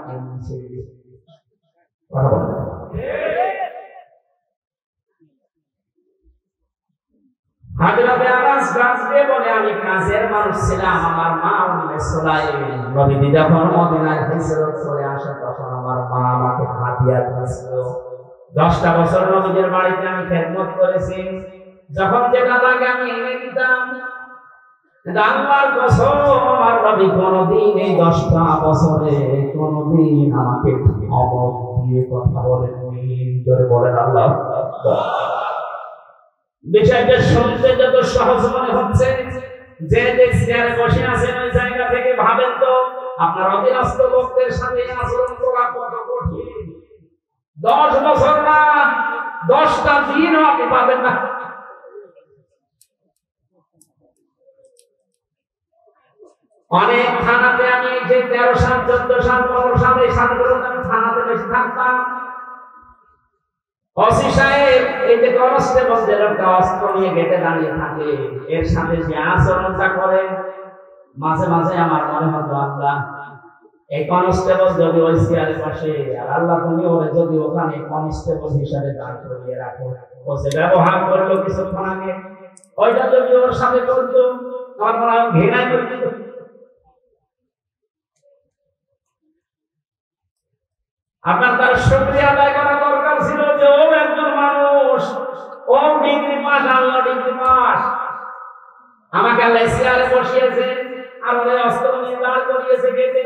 হযরতে আনাস রাজকে বলে আমি কাজের মানুষ ছিলাম, আমার মা উম্মে সুলাইম নবী যখন মদিনায় হিজরত করে আসে তখন আমার মা আমাকে হাদিয়া দিয়েছিল। 10টা বছর নবীর বাড়িতে আমি খেদমত করেছি, যখন যেটা লাগে আমি এনে দিতাম। আল্লাহর কসম আমার নবী কোনদিন এই 10টা বছরে কোনদিন আমাকে ধমক দিয়ে কথা বলেননি। জোরে বলেন আল্লাহু আকবার। বিষয়টা শুনতে যত সহজ মনে হচ্ছে, যে চেয়ারে বসে আছেন ওই জায়গা থেকে ভাবেন তো আপনার অধীনস্থ লোকদের সাথে আচরণ করা কত কঠিন। 10 বছর না 10টা দিনও আপনি পাবেন না। অনেক থানাতে আমি যে 13 সাল 14 সাল 15 সাল এই সালগুলো আমি থানাতে বেশি থাকতাম। ওসি সাহেব এই যে কনস্টেবল যে লোকটা অস্ত্র নিয়ে গেটে দাঁড়িয়ে থাকে, এর সাথে যে আচরণটা করে মাঝে মাঝে আমার মনে হতো আল্লাহ এই কনস্টেবল যদি ওই চেয়ারে বসে, আর আল্লাহ তুমি ওরে যদি ওখানে কনস্টেবল হিসাবে দাঁড় করিয়ে রাখো, ও যে ব্যবহার করলো কিছুক্ষণ আগে ওইটা যদি ওর সাথে করতো আমার মনে হয় ঘৃণাই করতো। আপনার তার শুকরিয়া আদায় করা দরকার ছিল যে ও একজন মানুষ, ও ডিগ্রি পাস, আল্লাহ ডিগ্রি পাস, আমাকে আল্লাহ চেয়ারে বসিয়েছে আর ওই অস্ত্র নিয়ে দাঁড় করিয়েছে গেটে,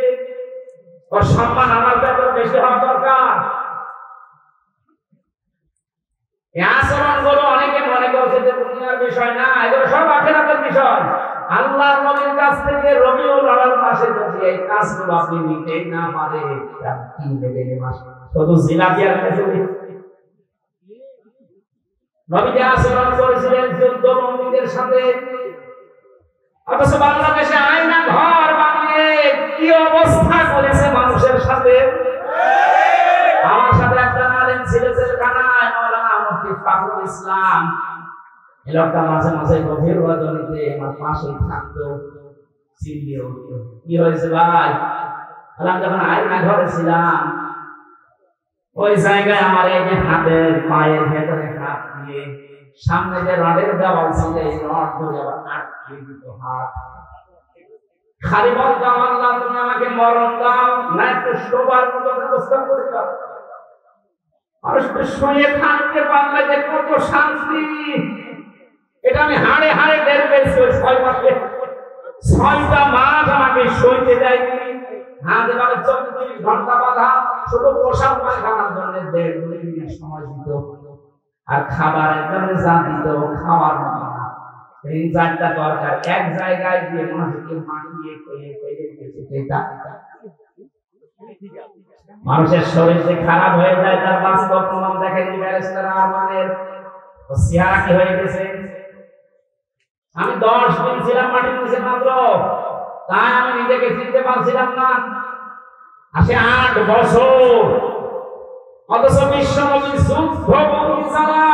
ওর সম্মান আমার ব্যাপারে বেশি হওয়া দরকার। এই আচরণগুলো অনেকে মনে করছে যে দুনিয়ার বিষয় না, এগুলো সব আখিরাতের বিষয়। আল্লাহর নবীর কাছ থেকে রবিউল আউয়াল মাসে যদি এই কাজগুলো আপনি নিতে না পারেন, কি নেবেন এই মাসে? শুধু জিলাপি আর খেজুরি। নবী যে আচরণ করেছিলেন যুদ্ধবন্দীদের সাথে, অথচ বাংলাদেশে আয়না ঘর বানিয়ে কি অবস্থা করেছে মানুষের সাথে। আমার সাথে একটা আলেম ছিল জেলখানায়, মাওলানা মুফতি ফখরুল ইসলাম। এই লোকটা মাঝে মাঝে গভীর রজনীতে আমার পাশেই থাকতো। চিল্লিয়ে উঠতো, কি হয়েছে ভাই? বললাম যখন আয়না ঘরে ছিলাম ওই জায়গায় আমার এই যে হাতের পায়ের ভেতরে হাত দিয়ে সামনে যে রডের দেওয়াল ছিল এই রড ধরে আবার আটকে দিত হাত। খালি বলতাম আল্লাহ তুমি আমাকে মরণ দাও, না একটু শোবার মতো ব্যবস্থা করে দাও। মানুষ শুয়ে থাকতে পারলে যে কত শান্তি, এটা আমি হাড়ে হাড়ে টের পেয়েছি। ওই 6টা মাস আমাকে শুইতে দেয়নি, হাতে বাড়ে 24 ঘন্টা বাঁধা, শুধু পোশাক পায়খানার জন্য 1.5 মিনিট সময় দিত, আর খাবারের জন্য যা দিত খাওয়ার মতো না। এই 4টা দরকার এক জায়গায় দিয়ে মানুষকে মাটিয়ে খেয়ে খেয়ে দিয়েছে। মানুষের শরীর যে খারাপ হয়ে যায় তার বাস্তব প্রমাণ দেখেন ব্যারিস্টার আরমানের চেহারা কি হয়ে গেছে। আমি 10 দিন ছিলাম মাটির নিচে মাত্র, তাই আমি নিজেকে চিনতে পারছিলাম না। আসে 8 বছর, অথচ বিশ্বনবী যুদ্ধবন্দী যারা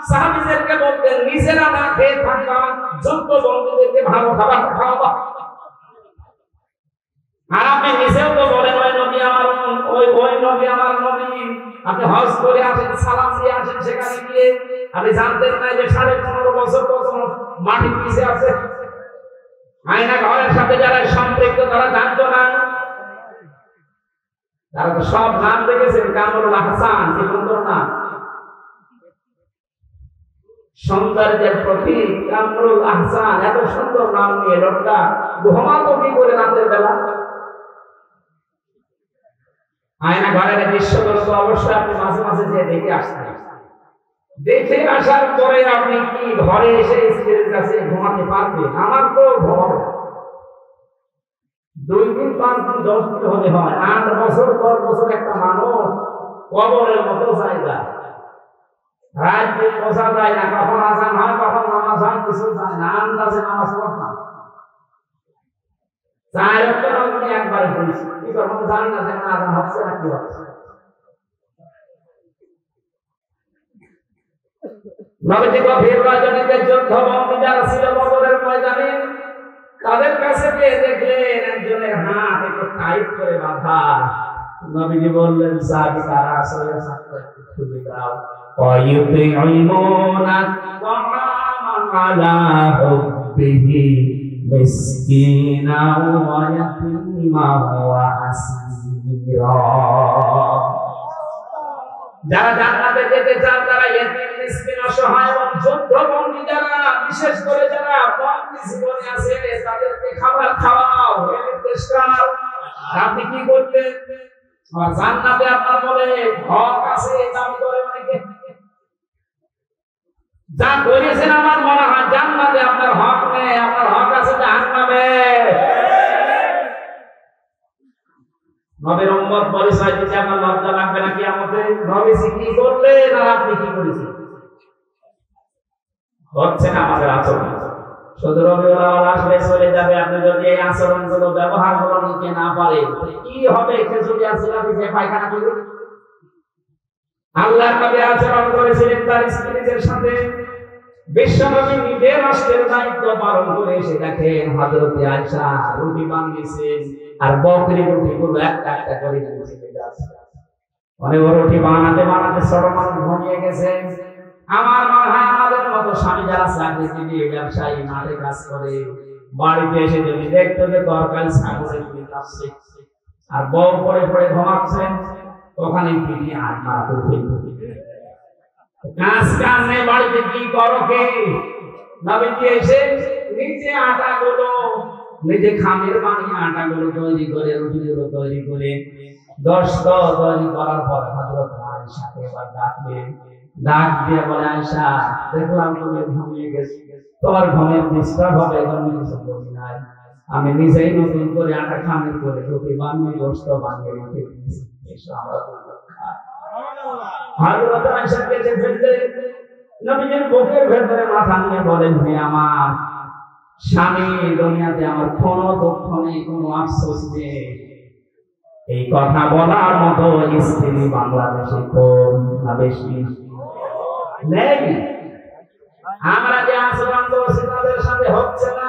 সাহাবীদেরকে বলতেন নিজেরা না খেয়ে থাকা, যুদ্ধবন্দীদেরকে ভালো খাবার খাওয়া। আর আপনি নিজেও তো বলেন ওই নবী আমার নবী। আপনি হজ করে আসেন, সালাম দিয়ে আসেন, সেখানে গিয়ে আপনি জানতেন না যে 15.5 বছর কত মাটির নিচে আছে। আয়না ঘরের সাথে যারা সম্পৃক্ত তারা জানতো না, তারা তো সব নাম দেখেছেন। কামরুল আহসান, কি সুন্দর নাম, সৌন্দর্যের প্রতীক কামরুল আহসান, এত সুন্দর নাম নিয়ে লোকটা ঘুমাতো কি করে রাতের বেলা? আয়না ঘরের দৃশ্যগুলো তো অবশ্যই আপনি মাঝে মাঝে যে দেখে আসতেন। দেখে আসার পরে আপনি কি ঘরে এসে স্ত্রীর কাছে ঘুমাতে পারবেন? আমার তো ঘর 2 দিন 5 দিন 10 দিন হলে হয়, 8 বছর 10 বছর একটা মানুষ কবরের মতো জায়গা। রাত দিন বোঝা যায় না, কখন আজান হয় কখন নামাজ হয় কিছু জানে না, আন্দাজে নামাজ পড়া। 4 বছর আমি একবার পড়েছি, কি করবো জানি না যে আজান হচ্ছে না কি হচ্ছে। নবীজি গভীর রজনীতে যুদ্ধবন্দী যারা ছিল বদরের ময়দানে, তাদের কাছে গিয়ে দেখলেন একজনের হাত একটু টাইট করে বাঁধা। নবীজি বললেন সাহাবী কারা আসলে সাথে একটু খুলে দাও। ওয়ায়ুতিউনা তাআমা আলা হুব্বিহি মিসকিনা ওয়া ইয়াতীমা ওয়া আসীরা। যারা জান্নাতে যেতে চান তারা ইয়েতিম, মিসকিন, অসহায় এবং যুদ্ধবন্দী যারা, বিশেষ করে যারা বন্দী জীবনে আছে তাদেরকে খাবার খাওয়াও। এর চেষ্টার আপনি কি করবেন? জান্নাতে আপনার বলে হক আছে, দাবি করে অনেকে। যা করেছেন আমার মনে হয় জান্নাতে আপনার হক নেই, আপনার হক আছে জাহান্নামে। নবীর উম্মত পরিচয় দিতে আমার লজ্জা লাগবে না কিয়ামতে? নবীজি কি করলেন আর আপনি কি করেছেন? হচ্ছে না আমাদের আচরণ। শুধু রবিউল আসলে চলে যাবে, আপনি যদি এই আচরণগুলো ব্যবহারগুলো নিতে না পারেন কি হবে? খেজুরি আসলামে যে পায়খানা করবে। আল্লাহর নবী আচরণ করেছিলেন তার স্ত্রীদের সাথে। বিশ্বনবী নিজে রাষ্ট্রের দায়িত্ব পালন করে এসে দেখেন হযরত আয়েশা রুটি বানিয়েছেন আর বকরি রুটিগুলো একটা একটা করে নিয়ে যাচ্ছে। অনেক রুটি বানাতে বানাতে ছোট মানুষ ঘুমিয়ে গেছে। আমার মনে হয় আমাদের মতো স্বামী যারা চাকরিজীবী ব্যবসায়ী মাঠে কাজ করে বাড়িতে এসে যদি দেখতে যে তরকারি ছাগলের দিয়ে যাচ্ছে আর বউ পড়ে পড়ে ঘুমাচ্ছেন, ওখানে তিনি আর না কাজ কাজ নেই, বাড়িতে কি করো কে? নবীজি এসে নিজে আটাগুলো নিজে খামের বানিয়ে আটাগুলো তৈরি করে রুটিগুলো তৈরি করে 10 তৈরি করার পর হযরত আয়েশাকে এবার ডাকলেন। ডাক দিয়ে বলে, আয়েশা দেখলাম তুমি ঘুমিয়ে গেছো, তোমার ঘুমের ডিস্টার্ব হবে, এখন কিছু করি নাই, আমি নিজেই নতুন করে আটা খামের করে রুটি বানিয়ে গোশত বানিয়ে রেখে দিয়েছি, এসো আমরা হযরত আয়েশা কেঁদে ফেললেন। নবীজির বুকের ভেতরে মাথা নিয়ে বলেন, হে আমার স্বামী, দুনিয়াতে আমার কোনো দুঃখ নেই, কোনো আফসোস নেই। এই কথা বলার মতো স্ত্রী বাংলাদেশে কম না বেশি নেই? আমরা যে আচরণ করছি তাদের সাথে হচ্ছে না।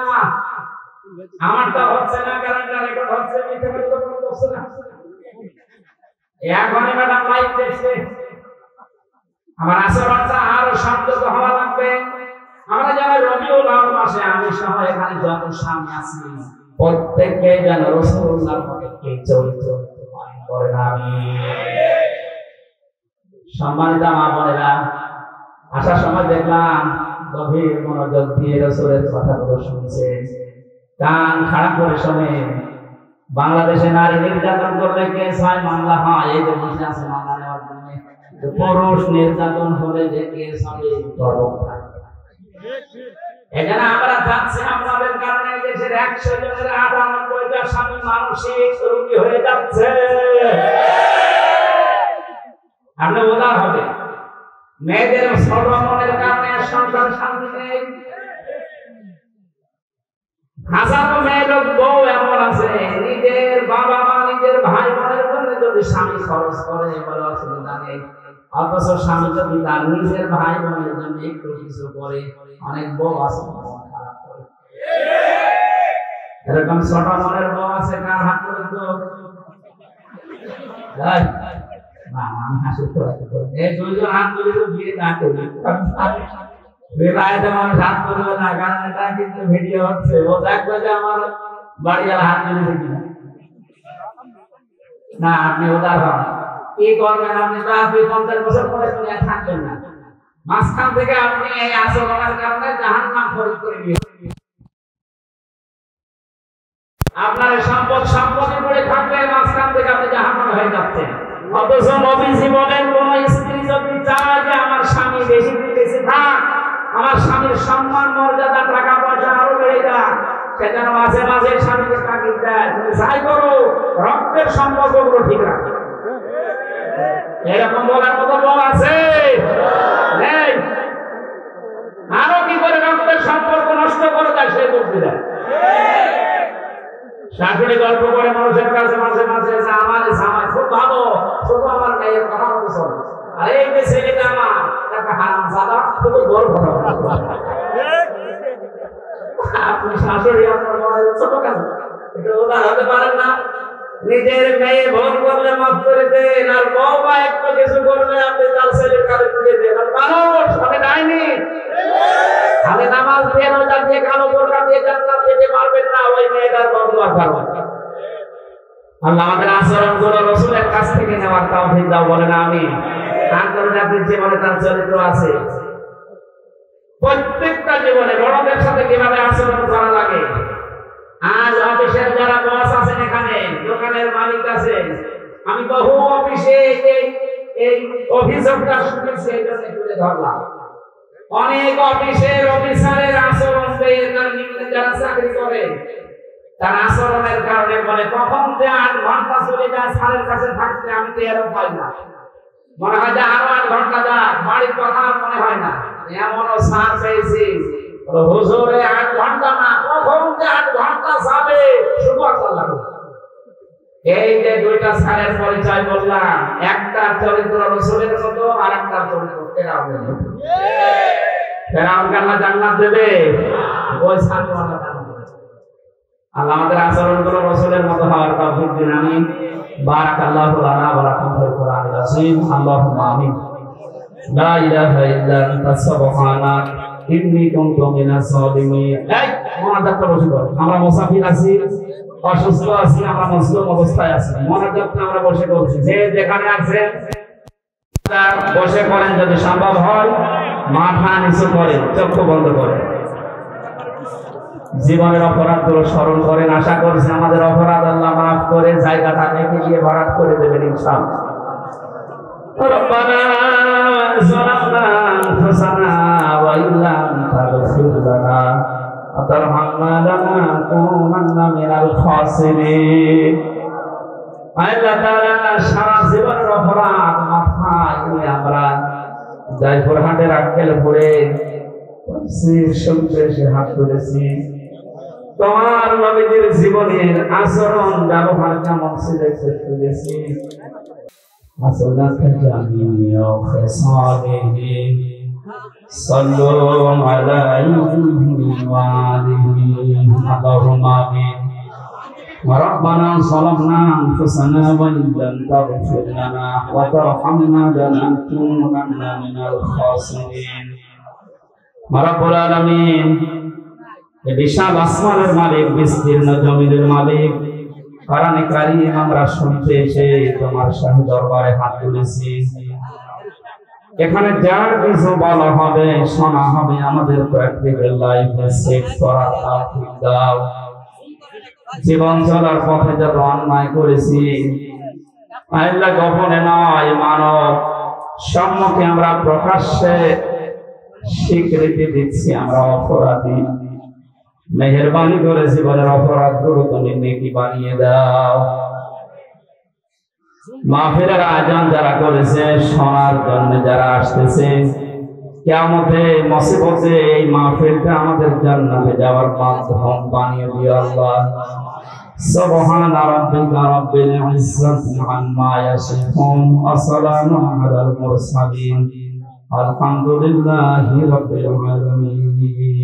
আমারটা হচ্ছে না, কারণটা রেকর্ড হচ্ছে, মিথ্যা কথা বলছে না। এখনই ম্যাডাম লাইভ দেখছে। আমার আচরণটা আরো সংযত হওয়া লাগবে। আমরা যারা রবিউল আউয়াল মাসে আমি সহ এখানে যত স্বামী আছি প্রত্যেককে যেন রাসূলুল্লাহর মতো চরিত্র পালন করেন। আমিন। সম্মানিত মা বোনেরা, আসার সময় দেখলাম গভীর মনোযোগ দিয়ে রাসূলের কথাগুলো শুনছেন, কান খাড়া করে শোনেন। বাংলাদেশে নারী নির্যাতন করলে কে 6 মামলা হয়, এই যে বসে আছে মামলা নেওয়ার জন্য। পুরুষ নির্যাতন হলে যে কেস হবে এখানে আমরা যাচ্ছি, আমাদের কারণে দেশের 100 জনের 98টা স্বামী মানসিক রোগী হয়ে যাচ্ছে। আপনি উদার হবে, মেয়েদের ছোট মনের কারণে সংসার শান্তি নেই। হাজারো মেয়ে লোক বউ এমন আছে নিজের বাবা মা নিজের ভাই বোনের জন্য যদি স্বামী খরচ করে বলে অসুবিধা নেই, অথচ স্বামী যদি তার নিজের ভাই বোনের জন্য একটু কিছু করে, অনেক বউ আছে খারাপ করে। এরকম ছোট মনের বউ আছে, কার হাত করে তো না আমি হাসি এই দুইজন হাত ধরে তো বিয়ে না করি বিবাহিত মানুষ হাত ধরবে না, কারণ এটা কিন্তু ভিডিও হচ্ছে। ও দেখবে যে আমার বাড়িওয়ালা হাত ধরেছে কিনা। না আপনি উদার হন, কি করবেন? আপনি তো আপনি 50 বছর পরে দুনিয়া থাকবেন না। মাঝখান থেকে আপনি এই আচরণের কারণে জাহান্নাম খরিদ করে নিয়েছেন। আপনার সম্পত্তি পড়ে থাকবে, মাঝখান থেকে আপনি জাহান্নাম হয়ে যাচ্ছেন। অথচ নবীজি বলেন, কোন স্ত্রী যদি চায় যে আমার স্বামী বেশি বেশি থাক, আমার স্বামীর সম্মান মর্যাদা টাকা পয়সা আরো বেড়ে যাক, সেজন্য মাঝে মাঝে স্বামীকে তাগিদ দেয়, তুমি যাই করো রক্তের সম্পর্কগুলো ঠিক রাখো। এরকম বলার মতো বউ আছে? নেই। আরো কি করে রক্তের সম্পর্ক নষ্ট করে দেয় সে বুঝতে দেয়। শাশুড়ি গল্প করে মানুষের কাছে মাঝে মাঝে আমার জামাই খুব ভালো, শুধু আমার মেয়ের কথা মতো চলে। আর এই যে ছেলেটা আমার একটা হারামজাদা, শুধু গল্প কথা। আপনি শাশুড়ি আপনার ছোট কাজ এটা উদার হতে পারেন না। নিজের মেয়ে ভুল করলে মাফ করে দেন, আর বউ বা একটু কিছু করলে আপনি তার ছেলের কাছে তুলে দেন। মানুষ মানে ডাইনি তাহলে নামাজ দিয়ে রোজা দিয়ে কালো বোরকা দিয়ে জান্নাত যেতে পারবেন না ওই মেয়েটার বদুয়ার কারণে। আল্লাহ আমাদের আচরণগুলো রাসূলের কাছ থেকে নেওয়ার তৌফিক দাও, বলেন আমিন। আন্তর্জাতিক জীবনে তার চরিত্র আছে, প্রত্যেকটা জীবনে বড়দের সাথে কিভাবে আচরণ করা লাগে। আজ অফিসের যারা বস আছেন, এখানে দোকানের মালিক আছেন, আমি বহু অফিসে এই অভিযোগটা শুনেছি, এই জন্য তুলে ধরলাম। অনেক অফিসের অফিসারের আচরণ পেয়ে তার নিম্নে যারা চাকরি করে তার আচরণের কারণে বলে কখন যে 8 ঘন্টা চলে যায় স্যারের কাছে থাকতে আমি তো এরকম পাই না, মনে হয় যে আরো 8 ঘন্টা যাক, বাড়ির কথা আর মনে হয় না। এমনও স্যার পেয়েছি হুজুরে 8 ঘন্টা না, কখন যে 8 ঘন্টা যাবে শুধু আল্লাহ। এই যে দুইটা স্যারের পরিচয় বললাম, একটা চরিত্র রাসূলের মতো আর একটা চরিত্র ফেরাউনের মতো। ফেরাউনকে আল্লাহ জান্নাত দেবে, ওই স্যারকে আল্লাহ জান্নাত দেবে। আল্লাহ আমাদের আচরণগুলো রাসূলের মতো হওয়ার তৌফিক দিন, আমিন। বারাকাল্লাহু লানা ওয়া লাকুম ফিল কুরআনিল আযীম। আল্লাহুম্মা আমিন। লা ইলাহা ইল্লা আনতা সুবহানাক ইন্নী কুনতু মিনাজ জালিমিন। এই মোনাজাতটা বসে করো, আমরা মুসাফির আছি, অসুস্থ আছি, আমরা মুসলিম অবস্থায় আছি, মোনাজাতটা আমরা বসে করছি। যে যেখানে আছেন বসে করেন, যদি সম্ভব হয় মাথা নিচু করেন, চক্ষু বন্ধ করেন, জীবনের অপরাধগুলো স্মরণ করেন। আশা করছি আমাদের অপরাধ আল্লাহ মাফ করে জায়গাটা রেখে দিয়ে ভরাট করে দেবেন ইনশাআল্লাহ। রব্বানা যালামনা আনফুসানা ওয়া ইল্লাম তাগফির লানা ওয়া তারহামনা লানাকুনান্না মিনাল খাসিরিন। আল্লাহ তাআলা সারা জীবনের অপরাধ মাথায় নিয়ে আমরা জয়পুরহাটের আক্কেলপুরে শুনতে এসে হাত তুলেছি। তোমার নবীদের জীবনের আচরণ ব্যবহার কেমন ছিল শুনেছি। আসলাকে জানিও ফসালিহি সাল্লু আলাইহি ওয়া আলিহি আল্লাহুম্মা আমিন। ربنا ظلمنا أنفسنا وإن لم تغفر لنا وترحمنا لنكونن من الخاسرين। রব্বুল আলামিন, এই বিশাল আসমানের মালিক, বিস্তীর্ণ জমিনের মালিক, কোরআনে কারীম আমরা শুনতে এসে তোমার শাহী দরবারে হাত তুলেছি। এখানে যার কিছু বলা হবে, শোনা হবে, আমাদের প্র্যাকটিক্যাল লাইফে সেট করার তৌফিক দাও। জীবন চলার পথে যত অন্যায় করেছি আল্লাহ, গোপনে নয় মানব সম্মুখে আমরা প্রকাশ্যে স্বীকৃতি দিচ্ছি আমরা অপরাধী। মেহেরবানি করে জীবনের অপরাধগুলো তুমি নেকি বানিয়ে দাও। মাহফিলের আয়োজন যারা করেছে, শোনার জন্য যারা আসতেছে, কিয়ামতে মুসিবতে এই মাহফিলটা আমাদের জান্নাতে যাওয়ার মাধ্যম বানিয়ে দিও আল্লাহ। সুবহানা রাব্বিকা রাব্বিল ইজ্জাতি আম্মা ইয়াসিফুন ওয়া সালামুন আলাল মুরসালিন আলহামদুলিল্লাহি রাব্বিল আলামিন।